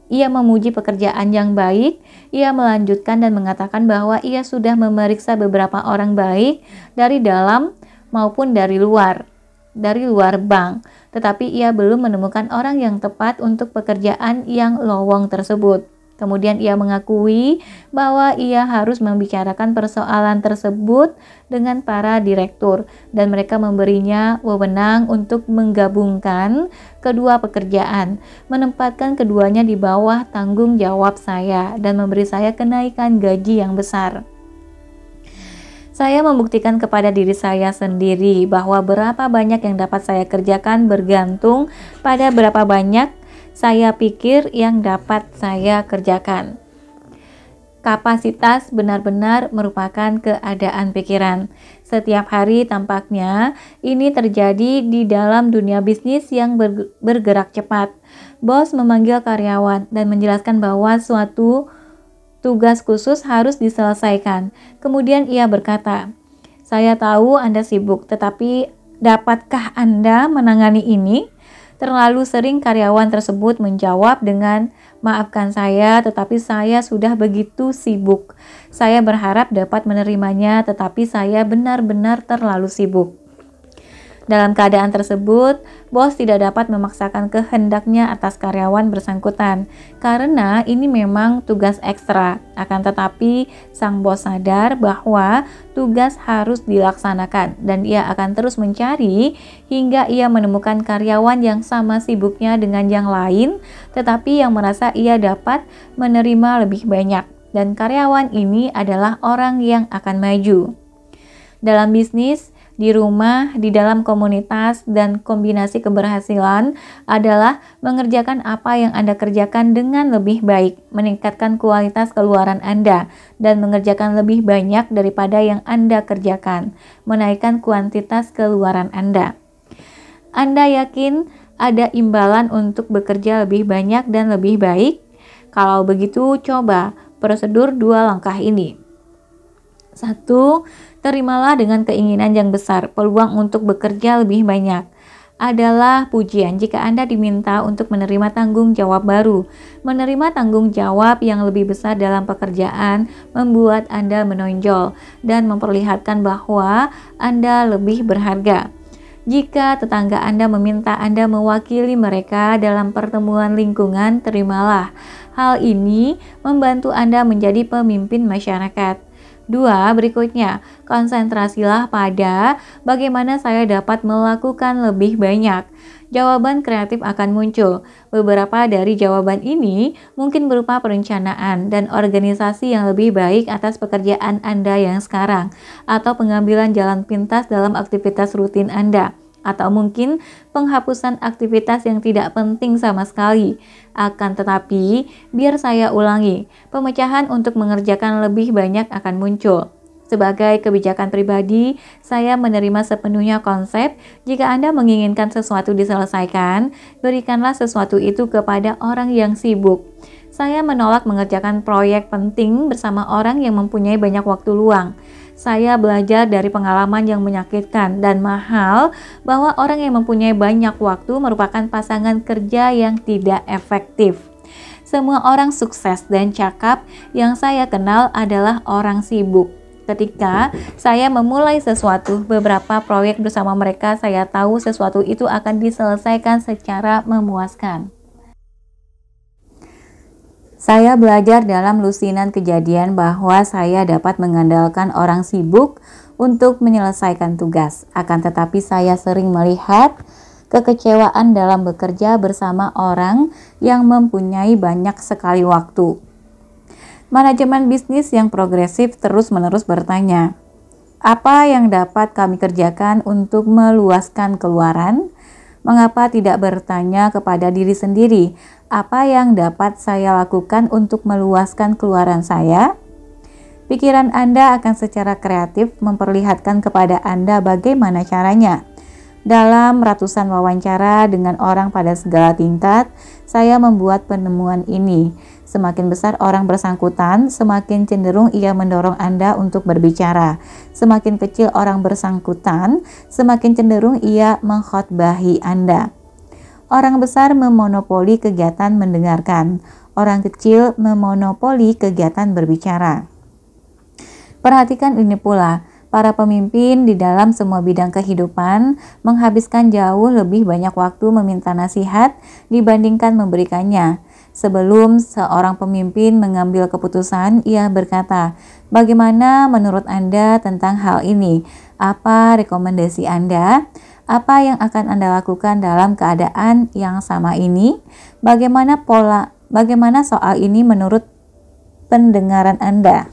Ia memuji pekerjaan yang baik. Ia melanjutkan dan mengatakan bahwa ia sudah memeriksa beberapa orang baik dari dalam maupun dari luar. dari luar bank, tetapi ia belum menemukan orang yang tepat untuk pekerjaan yang lowong tersebut. Kemudian ia mengakui bahwa ia harus membicarakan persoalan tersebut dengan para direktur dan mereka memberinya wewenang untuk menggabungkan kedua pekerjaan, menempatkan keduanya di bawah tanggung jawab saya dan memberi saya kenaikan gaji yang besar. Saya membuktikan kepada diri saya sendiri bahwa berapa banyak yang dapat saya kerjakan bergantung pada berapa banyak saya pikir yang dapat saya kerjakan. Kapasitas benar-benar merupakan keadaan pikiran. Setiap hari tampaknya ini terjadi di dalam dunia bisnis yang bergerak cepat. Bos memanggil karyawan dan menjelaskan bahwa suatu tugas khusus harus diselesaikan. Kemudian ia berkata, "Saya tahu Anda sibuk, tetapi dapatkah Anda menangani ini?" Terlalu sering karyawan tersebut menjawab dengan, "Maafkan saya, tetapi saya sudah begitu sibuk. Saya berharap dapat menerimanya, tetapi saya benar-benar terlalu sibuk." Dalam keadaan tersebut, bos tidak dapat memaksakan kehendaknya atas karyawan bersangkutan, karena ini memang tugas ekstra. Akan tetapi, sang bos sadar bahwa tugas harus dilaksanakan, dan ia akan terus mencari hingga ia menemukan karyawan yang sama sibuknya dengan yang lain, tetapi yang merasa ia dapat menerima lebih banyak, dan karyawan ini adalah orang yang akan maju. Dalam bisnis, di rumah, di dalam komunitas, dan kombinasi keberhasilan adalah mengerjakan apa yang Anda kerjakan dengan lebih baik, meningkatkan kualitas keluaran Anda, dan mengerjakan lebih banyak daripada yang Anda kerjakan, menaikkan kuantitas keluaran Anda. Anda yakin ada imbalan untuk bekerja lebih banyak dan lebih baik? Kalau begitu, coba prosedur 2 langkah ini. 1. Terimalah dengan keinginan yang besar peluang untuk bekerja lebih banyak. Adalah pujian jika Anda diminta untuk menerima tanggung jawab baru. Menerima tanggung jawab yang lebih besar dalam pekerjaan membuat Anda menonjol dan memperlihatkan bahwa Anda lebih berharga. Jika tetangga Anda meminta Anda mewakili mereka dalam pertemuan lingkungan, terimalah. Hal ini membantu Anda menjadi pemimpin masyarakat. 2. Berikutnya, konsentrasilah pada bagaimana saya dapat melakukan lebih banyak. Jawaban kreatif akan muncul. Beberapa dari jawaban ini mungkin berupa perencanaan dan organisasi yang lebih baik atas pekerjaan Anda yang sekarang, atau pengambilan jalan pintas dalam aktivitas rutin Anda, atau mungkin penghapusan aktivitas yang tidak penting sama sekali. Akan tetapi, biar saya ulangi, pemecahan untuk mengerjakan lebih banyak akan muncul. Sebagai kebijakan pribadi, saya menerima sepenuhnya konsep, jika Anda menginginkan sesuatu diselesaikan, berikanlah sesuatu itu kepada orang yang sibuk. Saya menolak mengerjakan proyek penting bersama orang yang mempunyai banyak waktu luang. Saya belajar dari pengalaman yang menyakitkan dan mahal bahwa orang yang mempunyai banyak waktu merupakan pasangan kerja yang tidak efektif. Semua orang sukses dan cakap yang saya kenal adalah orang sibuk. Ketika saya memulai sesuatu, beberapa proyek bersama mereka, saya tahu sesuatu itu akan diselesaikan secara memuaskan. Saya belajar dalam lusinan kejadian bahwa saya dapat mengandalkan orang sibuk untuk menyelesaikan tugas. Akan tetapi saya sering melihat kekecewaan dalam bekerja bersama orang yang mempunyai banyak sekali waktu. Manajemen bisnis yang progresif terus-menerus bertanya, apa yang dapat kami kerjakan untuk meluaskan keluaran? Mengapa tidak bertanya kepada diri sendiri, apa yang dapat saya lakukan untuk meluaskan keluaran saya? Pikiran Anda akan secara kreatif memperlihatkan kepada Anda bagaimana caranya. Dalam ratusan wawancara dengan orang pada segala tingkat, saya membuat penemuan ini. Semakin besar orang bersangkutan, semakin cenderung ia mendorong Anda untuk berbicara. Semakin kecil orang bersangkutan, semakin cenderung ia mengkhotbahi Anda. Orang besar memonopoli kegiatan mendengarkan. Orang kecil memonopoli kegiatan berbicara. Perhatikan ini pula, Para pemimpin di dalam semua bidang kehidupan menghabiskan jauh lebih banyak waktu meminta nasihat dibandingkan memberikannya. Sebelum seorang pemimpin mengambil keputusan, ia berkata, "Bagaimana menurut Anda tentang hal ini? Apa rekomendasi Anda? Apa yang akan Anda lakukan dalam keadaan yang sama ini? Bagaimana soal ini menurut pendengaran Anda?"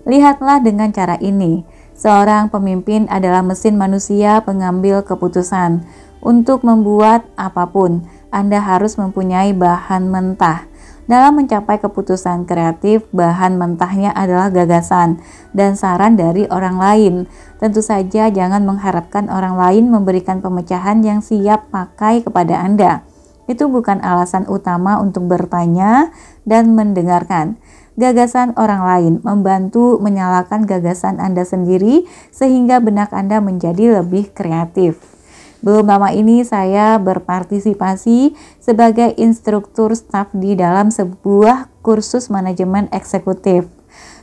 Lihatlah dengan cara ini, seorang pemimpin adalah mesin manusia pengambil keputusan. Untuk membuat apapun, Anda harus mempunyai bahan mentah. Dalam mencapai keputusan kreatif, bahan mentahnya adalah gagasan dan saran dari orang lain. Tentu saja jangan mengharapkan orang lain memberikan pemecahan yang siap pakai kepada Anda. Itu bukan alasan utama untuk bertanya dan mendengarkan. Gagasan orang lain membantu menyalakan gagasan Anda sendiri sehingga benak Anda menjadi lebih kreatif. Belum lama ini saya berpartisipasi sebagai instruktur staf di dalam sebuah kursus manajemen eksekutif.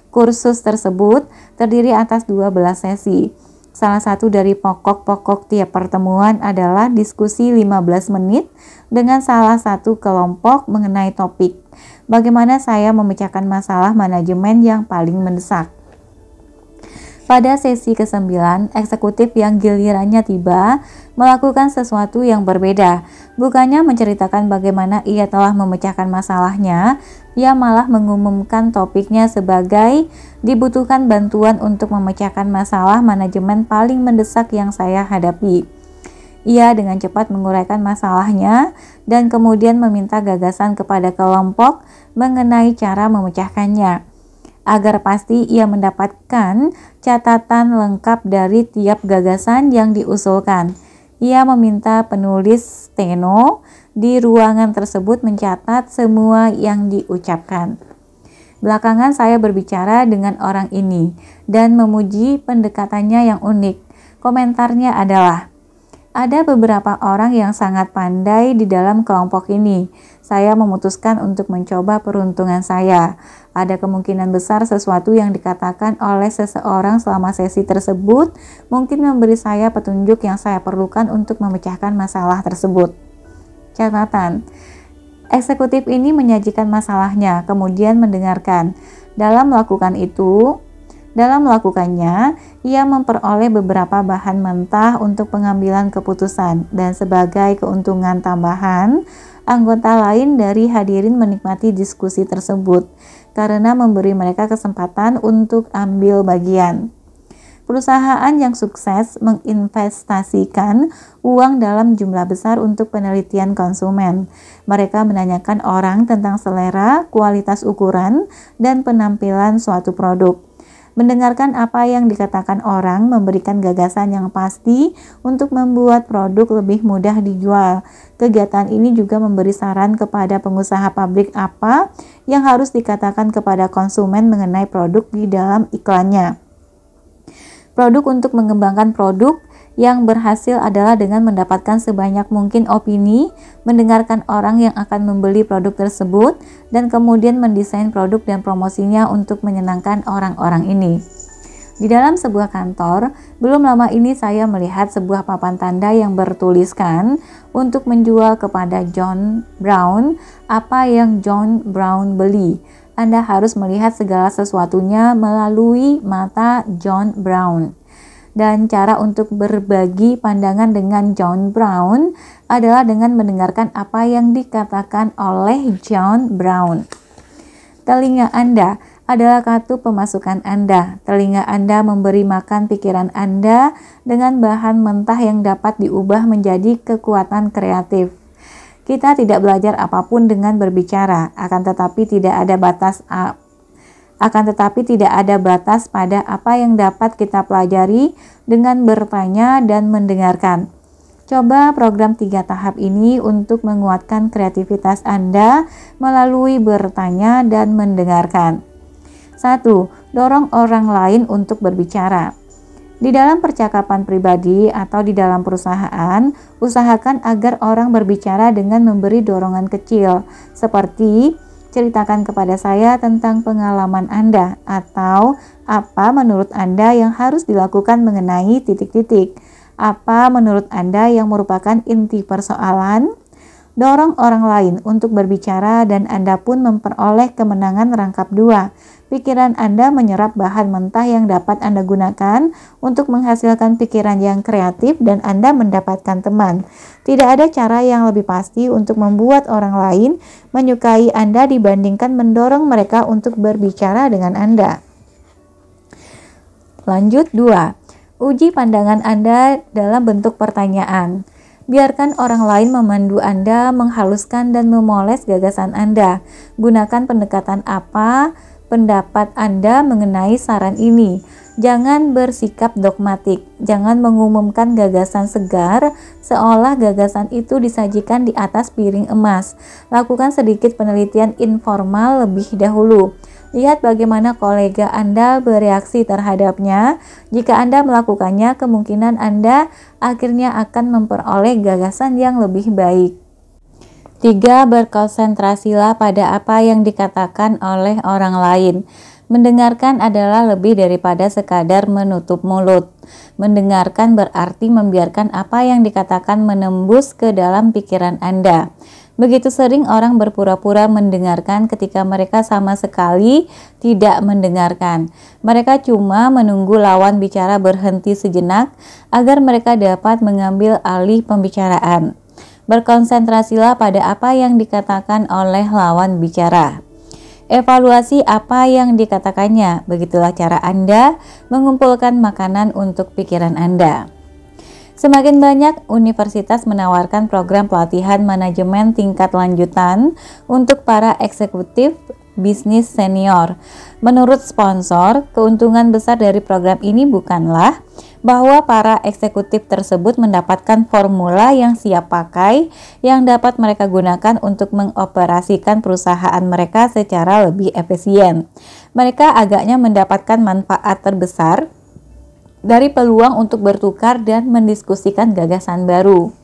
Kursus tersebut terdiri atas 12 sesi. Salah satu dari pokok-pokok tiap pertemuan adalah diskusi 15 menit dengan salah satu kelompok mengenai topik bagaimana saya memecahkan masalah manajemen yang paling mendesak. Pada sesi ke-9, eksekutif yang gilirannya tiba melakukan sesuatu yang berbeda. Bukannya menceritakan bagaimana ia telah memecahkan masalahnya, ia malah mengumumkan topiknya sebagai dibutuhkan bantuan untuk memecahkan masalah manajemen paling mendesak yang saya hadapi. Ia dengan cepat menguraikan masalahnya dan kemudian meminta gagasan kepada kelompok mengenai cara memecahkannya. Agar pasti ia mendapatkan catatan lengkap dari tiap gagasan yang diusulkan. Ia meminta penulis steno di ruangan tersebut mencatat semua yang diucapkan. Belakangan saya berbicara dengan orang ini dan memuji pendekatannya yang unik. Komentarnya adalah, "Ada beberapa orang yang sangat pandai di dalam kelompok ini. Saya memutuskan untuk mencoba peruntungan saya. Ada kemungkinan besar sesuatu yang dikatakan oleh seseorang selama sesi tersebut mungkin memberi saya petunjuk yang saya perlukan untuk memecahkan masalah tersebut." Catatan: eksekutif ini menyajikan masalahnya, kemudian mendengarkan. Dalam melakukannya, ia memperoleh beberapa bahan mentah untuk pengambilan keputusan, dan sebagai keuntungan tambahan, anggota lain dari hadirin menikmati diskusi tersebut karena memberi mereka kesempatan untuk ambil bagian. Perusahaan yang sukses menginvestasikan uang dalam jumlah besar untuk penelitian konsumen. Mereka menanyakan orang tentang selera, kualitas ukuran, dan penampilan suatu produk. Mendengarkan apa yang dikatakan orang memberikan gagasan yang pasti untuk membuat produk lebih mudah dijual. Kegiatan ini juga memberi saran kepada pengusaha pabrik apa yang harus dikatakan kepada konsumen mengenai produk di dalam iklannya. Produk untuk mengembangkan produk yang berhasil adalah dengan mendapatkan sebanyak mungkin opini, mendengarkan orang yang akan membeli produk tersebut, dan kemudian mendesain produk dan promosinya untuk menyenangkan orang-orang ini. Di dalam sebuah kantor, belum lama ini saya melihat sebuah papan tanda yang bertuliskan untuk menjual kepada John Brown apa yang John Brown beli. Anda harus melihat segala sesuatunya melalui mata John Brown. Dan cara untuk berbagi pandangan dengan John Brown adalah dengan mendengarkan apa yang dikatakan oleh John Brown. Telinga Anda adalah kartu pemasukan Anda. Telinga Anda memberi makan pikiran Anda dengan bahan mentah yang dapat diubah menjadi kekuatan kreatif. Kita tidak belajar apapun dengan berbicara, akan tetapi tidak ada batas pada apa yang dapat kita pelajari dengan bertanya dan mendengarkan. Coba program 3 tahap ini untuk menguatkan kreativitas Anda melalui bertanya dan mendengarkan. 1. Dorong orang lain untuk berbicara. Di dalam percakapan pribadi atau di dalam perusahaan, usahakan agar orang berbicara dengan memberi dorongan kecil, seperti Ceritakan kepada saya tentang pengalaman Anda, atau apa menurut Anda yang harus dilakukan mengenai titik-titik. Apa menurut Anda yang merupakan inti persoalan? Dorong orang lain untuk berbicara dan Anda pun memperoleh kemenangan rangkap dua. Pikiran Anda menyerap bahan mentah yang dapat Anda gunakan untuk menghasilkan pikiran yang kreatif dan Anda mendapatkan teman. Tidak ada cara yang lebih pasti untuk membuat orang lain menyukai Anda dibandingkan mendorong mereka untuk berbicara dengan Anda. Lanjut 2. Uji pandangan Anda dalam bentuk pertanyaan. Biarkan orang lain memandu Anda, menghaluskan dan memoles gagasan Anda. Gunakan pendekatan apa pendapat Anda mengenai saran ini. Jangan bersikap dogmatik. Jangan mengumumkan gagasan segar seolah gagasan itu disajikan di atas piring emas. Lakukan sedikit penelitian informal lebih dahulu. Lihat bagaimana kolega Anda bereaksi terhadapnya. Jika Anda melakukannya, kemungkinan Anda akhirnya akan memperoleh gagasan yang lebih baik. 3. Berkonsentrasilah pada apa yang dikatakan oleh orang lain. Mendengarkan adalah lebih daripada sekadar menutup mulut. Mendengarkan berarti membiarkan apa yang dikatakan menembus ke dalam pikiran Anda. Begitu sering orang berpura-pura mendengarkan ketika mereka sama sekali tidak mendengarkan. Mereka cuma menunggu lawan bicara berhenti sejenak agar mereka dapat mengambil alih pembicaraan. Berkonsentrasilah pada apa yang dikatakan oleh lawan bicara. Evaluasi apa yang dikatakannya. Begitulah cara Anda mengumpulkan makanan untuk pikiran Anda. Semakin banyak universitas menawarkan program pelatihan manajemen tingkat lanjutan untuk para eksekutif bisnis senior. Menurut sponsor, keuntungan besar dari program ini bukanlah bahwa para eksekutif tersebut mendapatkan formula yang siap pakai yang dapat mereka gunakan untuk mengoperasikan perusahaan mereka secara lebih efisien. Mereka agaknya mendapatkan manfaat terbesar dari peluang untuk bertukar dan mendiskusikan gagasan baru.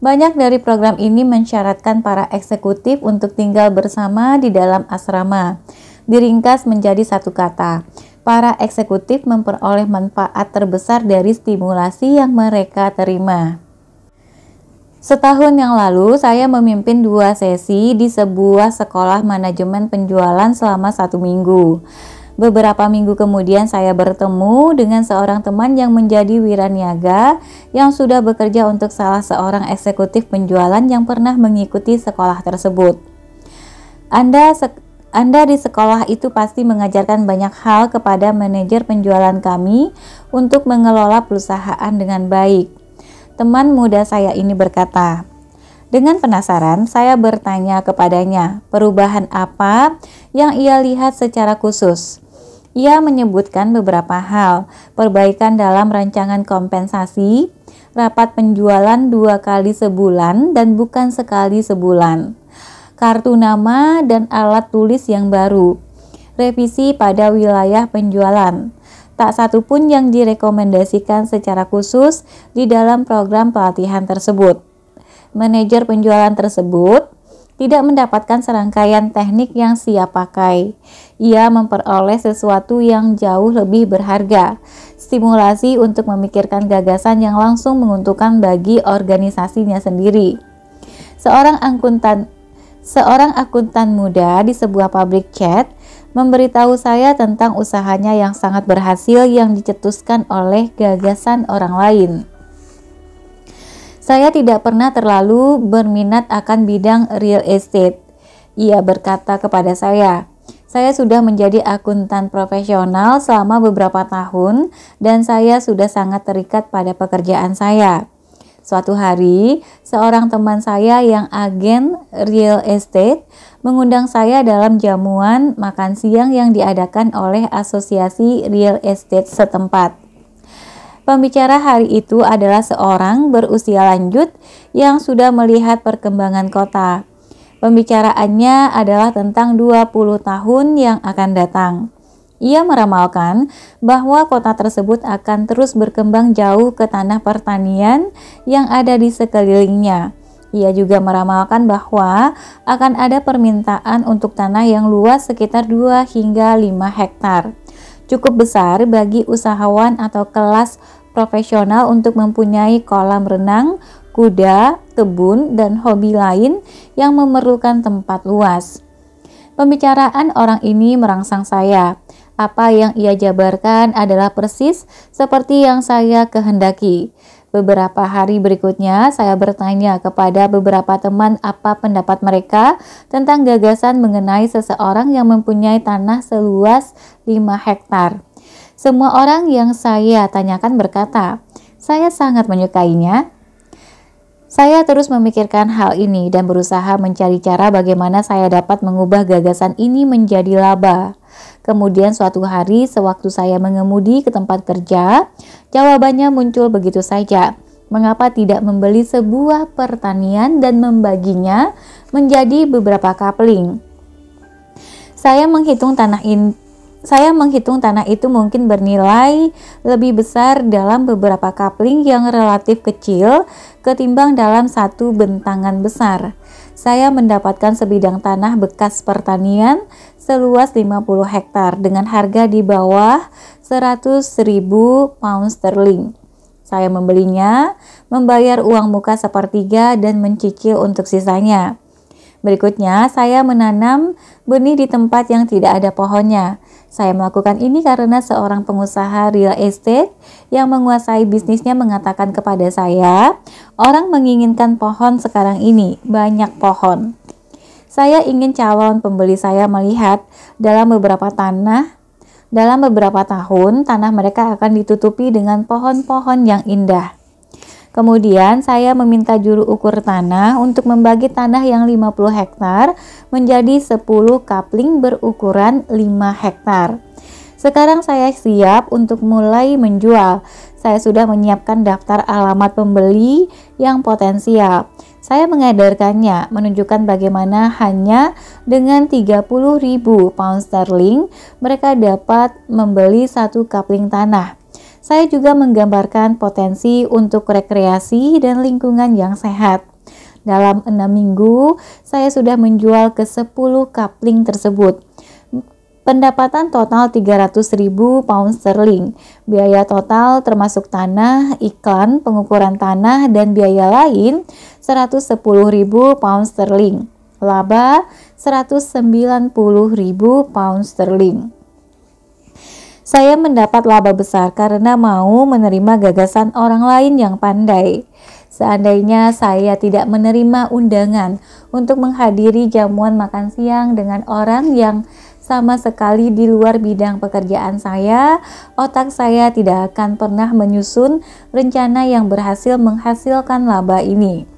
Banyak dari program ini mensyaratkan para eksekutif untuk tinggal bersama di dalam asrama. Diringkas menjadi satu kata, para eksekutif memperoleh manfaat terbesar dari stimulasi yang mereka terima. Setahun yang lalu, saya memimpin 2 sesi di sebuah sekolah manajemen penjualan selama 1 minggu. Beberapa minggu kemudian saya bertemu dengan seorang teman yang menjadi wiraniaga yang sudah bekerja untuk salah seorang eksekutif penjualan yang pernah mengikuti sekolah tersebut. Anda di sekolah itu pasti mengajarkan banyak hal kepada manajer penjualan kami untuk mengelola perusahaan dengan baik. Teman muda saya ini berkata. Dengan penasaran, saya bertanya kepadanya, perubahan apa yang ia lihat secara khusus. Ia menyebutkan beberapa hal, perbaikan dalam rancangan kompensasi, rapat penjualan 2 kali sebulan dan bukan sekali sebulan, kartu nama dan alat tulis yang baru, revisi pada wilayah penjualan. Tak satu pun yang direkomendasikan secara khusus di dalam program pelatihan tersebut. Manajer penjualan tersebut tidak mendapatkan serangkaian teknik yang siap pakai. Ia memperoleh sesuatu yang jauh lebih berharga, stimulasi untuk memikirkan gagasan yang langsung menguntungkan bagi organisasinya sendiri. Seorang akuntan muda di sebuah pabrik cat memberitahu saya tentang usahanya yang sangat berhasil yang dicetuskan oleh gagasan orang lain. Saya tidak pernah terlalu berminat akan bidang real estate. Ia berkata kepada saya sudah menjadi akuntan profesional selama beberapa tahun dan saya sudah sangat terikat pada pekerjaan saya. Suatu hari, seorang teman saya yang agen real estate mengundang saya dalam jamuan makan siang yang diadakan oleh asosiasi real estate setempat. Pembicara hari itu adalah seorang berusia lanjut yang sudah melihat perkembangan kota. Pembicaraannya adalah tentang 20 tahun yang akan datang. Ia meramalkan bahwa kota tersebut akan terus berkembang jauh ke tanah pertanian yang ada di sekelilingnya. Ia juga meramalkan bahwa akan ada permintaan untuk tanah yang luas sekitar 2 hingga 5 hektar. Cukup besar bagi usahawan atau kelas profesional untuk mempunyai kolam renang, kuda, kebun, dan hobi lain yang memerlukan tempat luas. Pembicaraan orang ini merangsang saya. Apa yang ia jabarkan adalah persis seperti yang saya kehendaki. Beberapa hari berikutnya, saya bertanya kepada beberapa teman apa pendapat mereka tentang gagasan mengenai seseorang yang mempunyai tanah seluas 5 hektar. Semua orang yang saya tanyakan berkata, "Saya sangat menyukainya." Saya terus memikirkan hal ini dan berusaha mencari cara bagaimana saya dapat mengubah gagasan ini menjadi laba. Kemudian suatu hari sewaktu saya mengemudi ke tempat kerja, jawabannya muncul begitu saja. Mengapa tidak membeli sebuah pertanian dan membaginya menjadi beberapa kapling? Saya menghitung tanah itu mungkin bernilai lebih besar dalam beberapa kapling yang relatif kecil ketimbang dalam satu bentangan besar. Saya mendapatkan sebidang tanah bekas pertanian seluas 50 hektar dengan harga di bawah 100.000 pound sterling. Saya membelinya, membayar uang muka sepertiga dan mencicil untuk sisanya. Berikutnya, saya menanam benih di tempat yang tidak ada pohonnya. Saya melakukan ini karena seorang pengusaha real estate yang menguasai bisnisnya mengatakan kepada saya, orang menginginkan pohon sekarang ini, banyak pohon. Saya ingin calon pembeli saya melihat dalam beberapa tahun, tanah mereka akan ditutupi dengan pohon-pohon yang indah. Kemudian saya meminta juru ukur tanah untuk membagi tanah yang 50 hektar menjadi 10 kapling berukuran 5 hektar. Sekarang saya siap untuk mulai menjual. Saya sudah menyiapkan daftar alamat pembeli yang potensial. Saya mengedarkannya, menunjukkan bagaimana hanya dengan 30.000 pound sterling mereka dapat membeli satu kapling tanah. Saya juga menggambarkan potensi untuk rekreasi dan lingkungan yang sehat. Dalam 6 minggu, saya sudah menjual ke 10 kapling tersebut. Pendapatan total 300.000 pound sterling. Biaya total termasuk tanah, iklan, pengukuran tanah, dan biaya lain 110.000 pound sterling. Laba 190.000 pound sterling. Saya mendapat laba besar karena mau menerima gagasan orang lain yang pandai. Seandainya saya tidak menerima undangan untuk menghadiri jamuan makan siang dengan orang yang sama sekali di luar bidang pekerjaan saya, otak saya tidak akan pernah menyusun rencana yang berhasil menghasilkan laba ini.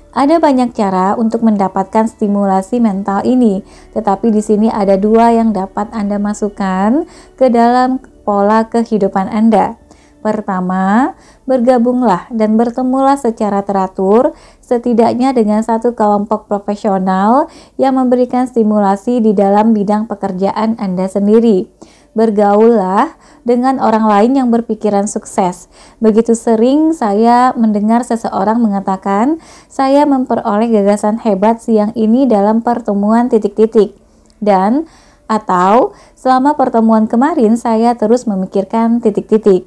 Ada banyak cara untuk mendapatkan stimulasi mental ini, tetapi di sini ada 2 yang dapat Anda masukkan ke dalam pola kehidupan Anda. Pertama, bergabunglah dan bertemulah secara teratur, setidaknya dengan satu kelompok profesional yang memberikan stimulasi di dalam bidang pekerjaan Anda sendiri. Bergaullah dengan orang lain yang berpikiran sukses. Begitu sering saya mendengar seseorang mengatakan, saya memperoleh gagasan hebat siang ini dalam pertemuan titik-titik. Dan, atau selama pertemuan kemarin saya terus memikirkan titik-titik.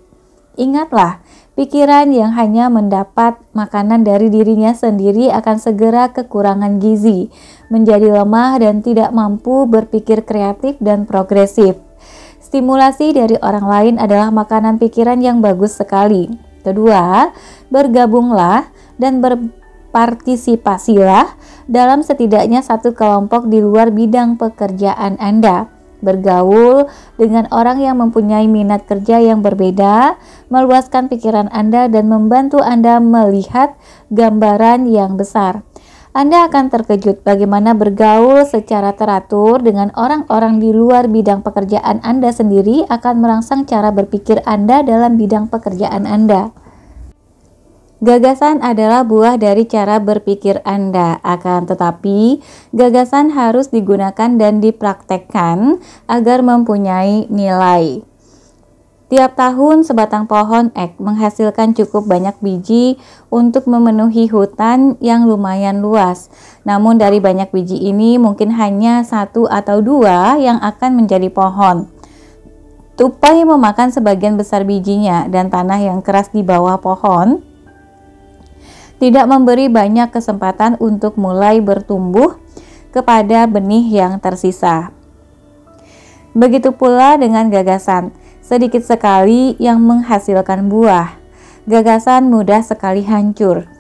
Ingatlah, pikiran yang hanya mendapat makanan dari dirinya sendiri akan segera kekurangan gizi, menjadi lemah dan tidak mampu berpikir kreatif dan progresif. Stimulasi dari orang lain adalah makanan pikiran yang bagus sekali. Kedua, bergabunglah dan berpartisipasilah dalam setidaknya satu kelompok di luar bidang pekerjaan Anda. Bergaul dengan orang yang mempunyai minat kerja yang berbeda, meluaskan pikiran Anda dan membantu Anda melihat gambaran yang besar. Anda akan terkejut bagaimana bergaul secara teratur dengan orang-orang di luar bidang pekerjaan Anda sendiri akan merangsang cara berpikir Anda dalam bidang pekerjaan Anda. Gagasan adalah buah dari cara berpikir Anda, akan tetapi gagasan harus digunakan dan dipraktekkan agar mempunyai nilai. Tiap tahun sebatang pohon ek menghasilkan cukup banyak biji untuk memenuhi hutan yang lumayan luas. Namun dari banyak biji ini mungkin hanya 1 atau 2 yang akan menjadi pohon. Tupai memakan sebagian besar bijinya dan tanah yang keras di bawah pohon tidak memberi banyak kesempatan untuk mulai bertumbuh kepada benih yang tersisa. Begitu pula dengan gagasan. Sedikit sekali yang menghasilkan buah. Gagasan mudah sekali hancur.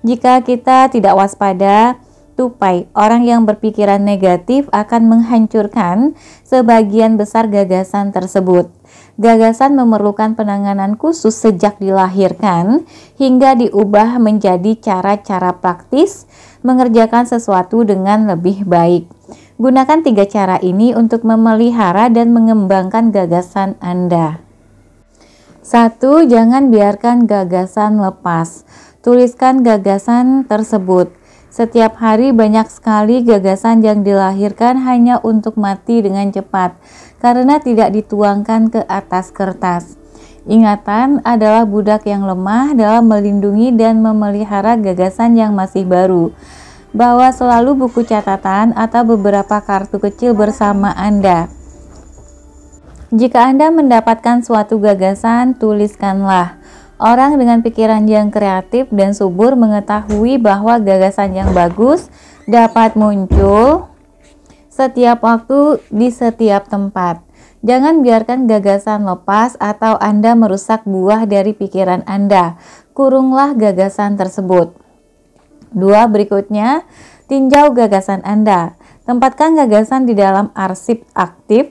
Jika kita tidak waspada, tupai, orang yang berpikiran negatif akan menghancurkan sebagian besar gagasan tersebut. Gagasan memerlukan penanganan khusus sejak dilahirkan hingga diubah menjadi cara-cara praktis mengerjakan sesuatu dengan lebih baik. Gunakan 3 cara ini untuk memelihara dan mengembangkan gagasan Anda. 1. Jangan biarkan gagasan lepas. Tuliskan gagasan tersebut. Setiap hari banyak sekali gagasan yang dilahirkan hanya untuk mati dengan cepat karena tidak dituangkan ke atas kertas. Ingatan adalah budak yang lemah dalam melindungi dan memelihara gagasan yang masih baru. Bawa selalu buku catatan atau beberapa kartu kecil bersama Anda. Jika Anda mendapatkan suatu gagasan, tuliskanlah. Orang dengan pikiran yang kreatif dan subur mengetahui bahwa gagasan yang bagus dapat muncul setiap waktu di setiap tempat. Jangan biarkan gagasan lepas atau Anda merusak buah dari pikiran Anda. Kurunglah gagasan tersebut. 2. Berikutnya, tinjau gagasan Anda. Tempatkan gagasan di dalam arsip aktif.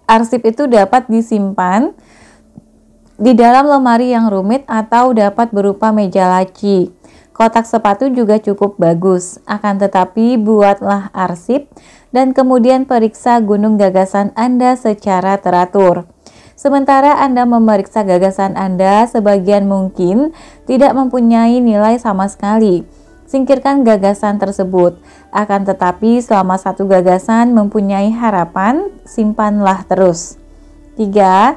Arsip itu dapat disimpan di dalam lemari yang rumit atau dapat berupa meja laci. Kotak sepatu juga cukup bagus. Akan tetapi, buatlah arsip dan kemudian periksa gunung gagasan Anda secara teratur. Sementara Anda memeriksa gagasan Anda, sebagian mungkin tidak mempunyai nilai sama sekali. Singkirkan gagasan tersebut. Akan tetapi selama satu gagasan mempunyai harapan, simpanlah terus. 3.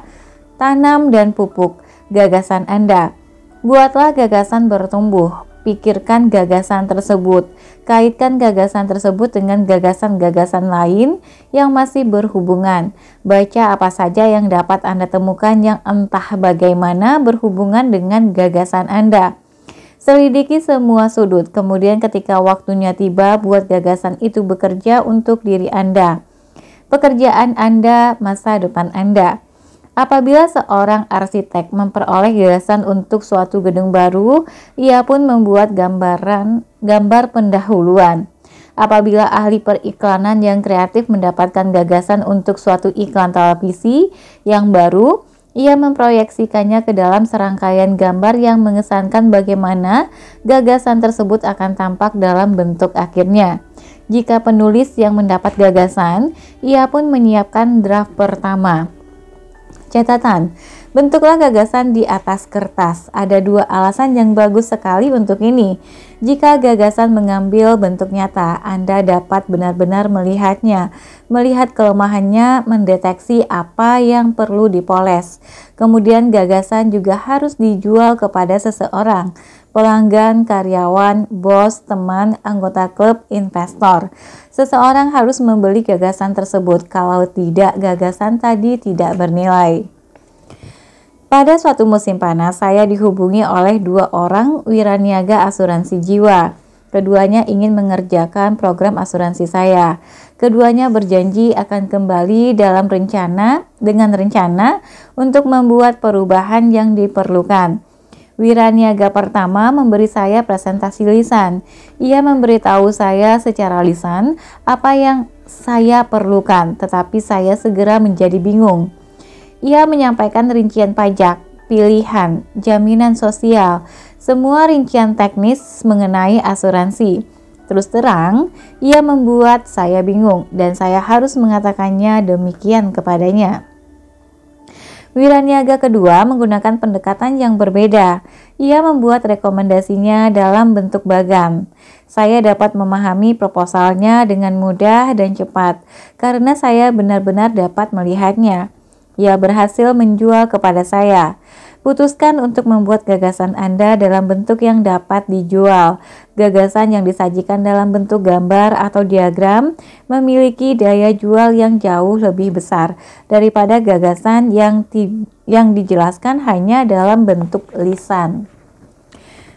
Tanam dan pupuk gagasan Anda. Buatlah gagasan bertumbuh. Pikirkan gagasan tersebut. Kaitkan gagasan tersebut dengan gagasan-gagasan lain yang masih berhubungan. Baca apa saja yang dapat Anda temukan yang entah bagaimana berhubungan dengan gagasan Anda. Selidiki semua sudut, kemudian ketika waktunya tiba, buat gagasan itu bekerja untuk diri Anda. Pekerjaan Anda, masa depan Anda. Apabila seorang arsitek memperoleh gagasan untuk suatu gedung baru, ia pun membuat gambar pendahuluan. Apabila ahli periklanan yang kreatif mendapatkan gagasan untuk suatu iklan televisi yang baru, ia memproyeksikannya ke dalam serangkaian gambar yang mengesankan bagaimana gagasan tersebut akan tampak dalam bentuk akhirnya. Jika penulis yang mendapat gagasan, ia pun menyiapkan draft pertama. Catatan, bentuklah gagasan di atas kertas. Ada 2 alasan yang bagus sekali untuk ini. Jika gagasan mengambil bentuk nyata, Anda dapat benar-benar melihatnya, melihat kelemahannya, mendeteksi apa yang perlu dipoles. Kemudian gagasan juga harus dijual kepada seseorang, pelanggan, karyawan, bos, teman, anggota klub, investor. Seseorang harus membeli gagasan tersebut, kalau tidak, gagasan tadi tidak bernilai. Pada suatu musim panas, saya dihubungi oleh 2 orang wiraniaga asuransi jiwa. Keduanya ingin mengerjakan program asuransi saya. Keduanya berjanji akan kembali dengan rencana untuk membuat perubahan yang diperlukan. Wiraniaga pertama memberi saya presentasi lisan. Ia memberitahu saya secara lisan apa yang saya perlukan, tetapi saya segera menjadi bingung. Ia menyampaikan rincian pajak, pilihan, jaminan sosial, semua rincian teknis mengenai asuransi. Terus terang, ia membuat saya bingung dan saya harus mengatakannya demikian kepadanya. Wiraniaga kedua menggunakan pendekatan yang berbeda. Ia membuat rekomendasinya dalam bentuk bagam. Saya dapat memahami proposalnya dengan mudah dan cepat karena saya benar-benar dapat melihatnya. Ia berhasil menjual kepada saya. Putuskan untuk membuat gagasan Anda dalam bentuk yang dapat dijual. Gagasan yang disajikan dalam bentuk gambar atau diagram memiliki daya jual yang jauh lebih besar daripada gagasan yang dijelaskan hanya dalam bentuk lisan.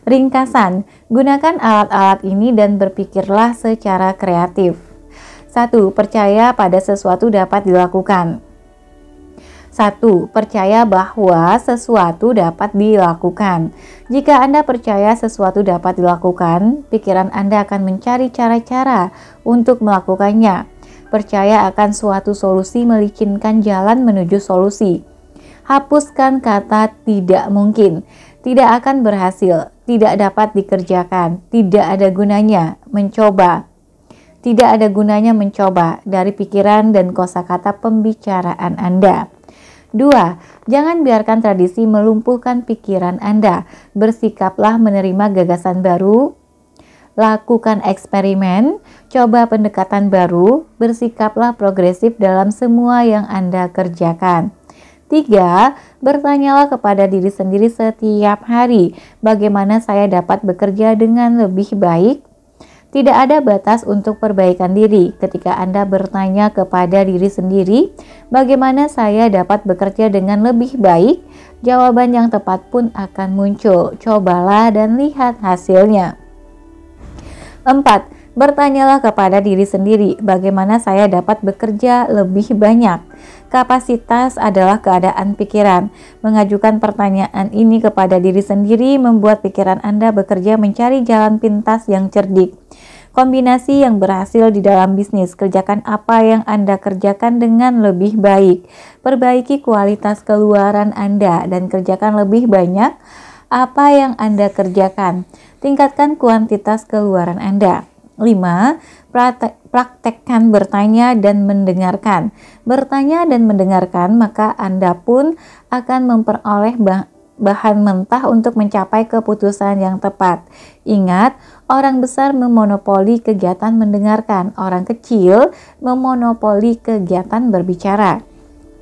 Ringkasan, gunakan alat-alat ini dan berpikirlah secara kreatif. 1. Percaya pada sesuatu dapat dilakukan. 1. Percaya bahwa sesuatu dapat dilakukan. Jika Anda percaya sesuatu dapat dilakukan, pikiran Anda akan mencari cara-cara untuk melakukannya. Percaya akan suatu solusi melicinkan jalan menuju solusi. Hapuskan kata tidak mungkin, tidak akan berhasil, tidak dapat dikerjakan, tidak ada gunanya, mencoba. Tidak ada gunanya mencoba dari pikiran dan kosakata pembicaraan Anda. 2. Jangan biarkan tradisi melumpuhkan pikiran Anda. Bersikaplah menerima gagasan baru, lakukan eksperimen, coba pendekatan baru, bersikaplah progresif dalam semua yang Anda kerjakan. 3. Bertanyalah kepada diri sendiri setiap hari, bagaimana saya dapat bekerja dengan lebih baik? Tidak ada batas untuk perbaikan diri. Ketika Anda bertanya kepada diri sendiri, bagaimana saya dapat bekerja dengan lebih baik? Jawaban yang tepat pun akan muncul. Cobalah dan lihat hasilnya. 4. Bertanyalah kepada diri sendiri, bagaimana saya dapat bekerja lebih banyak? Kapasitas adalah keadaan pikiran. Mengajukan pertanyaan ini kepada diri sendiri membuat pikiran Anda bekerja mencari jalan pintas yang cerdik. Kombinasi yang berhasil di dalam bisnis. Kerjakan apa yang Anda kerjakan dengan lebih baik. Perbaiki kualitas keluaran Anda dan kerjakan lebih banyak apa yang Anda kerjakan. Tingkatkan kuantitas keluaran Anda. 5. Praktekkan bertanya dan mendengarkan. Bertanya dan mendengarkan, maka Anda pun akan memperoleh bahan mentah untuk mencapai keputusan yang tepat. Ingat, orang besar memonopoli kegiatan mendengarkan, orang kecil memonopoli kegiatan berbicara.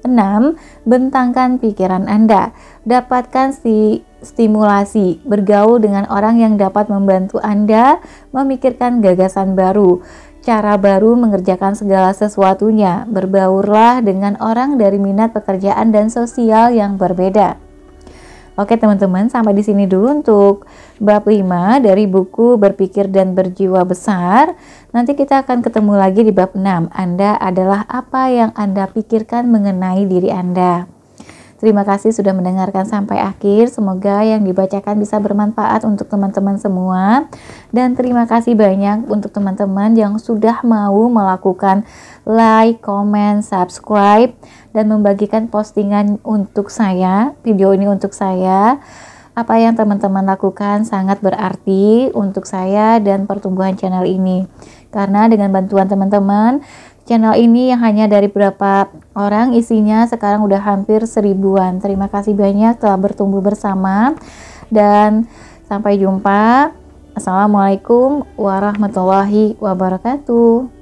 6. Bentangkan pikiran Anda. Dapatkan stimulasi, bergaul dengan orang yang dapat membantu Anda memikirkan gagasan baru, cara baru mengerjakan segala sesuatunya. Berbaurlah dengan orang dari minat pekerjaan dan sosial yang berbeda. Oke teman-teman, sampai di sini dulu untuk bab 5 dari buku Berpikir dan Berjiwa Besar. Nanti kita akan ketemu lagi di bab 6. Anda adalah apa yang Anda pikirkan mengenai diri Anda. Terima kasih sudah mendengarkan sampai akhir. Semoga yang dibacakan bisa bermanfaat untuk teman-teman semua. Dan terima kasih banyak untuk teman-teman yang sudah mau melakukan like, comment, subscribe, dan membagikan postingan untuk saya, video ini untuk saya. Apa yang teman-teman lakukan sangat berarti untuk saya dan pertumbuhan channel ini. Karena dengan bantuan teman-teman, channel ini yang hanya dari beberapa orang isinya sekarang udah hampir 1000-an. Terima kasih banyak telah bertumbuh bersama dan sampai jumpa. Assalamualaikum warahmatullahi wabarakatuh.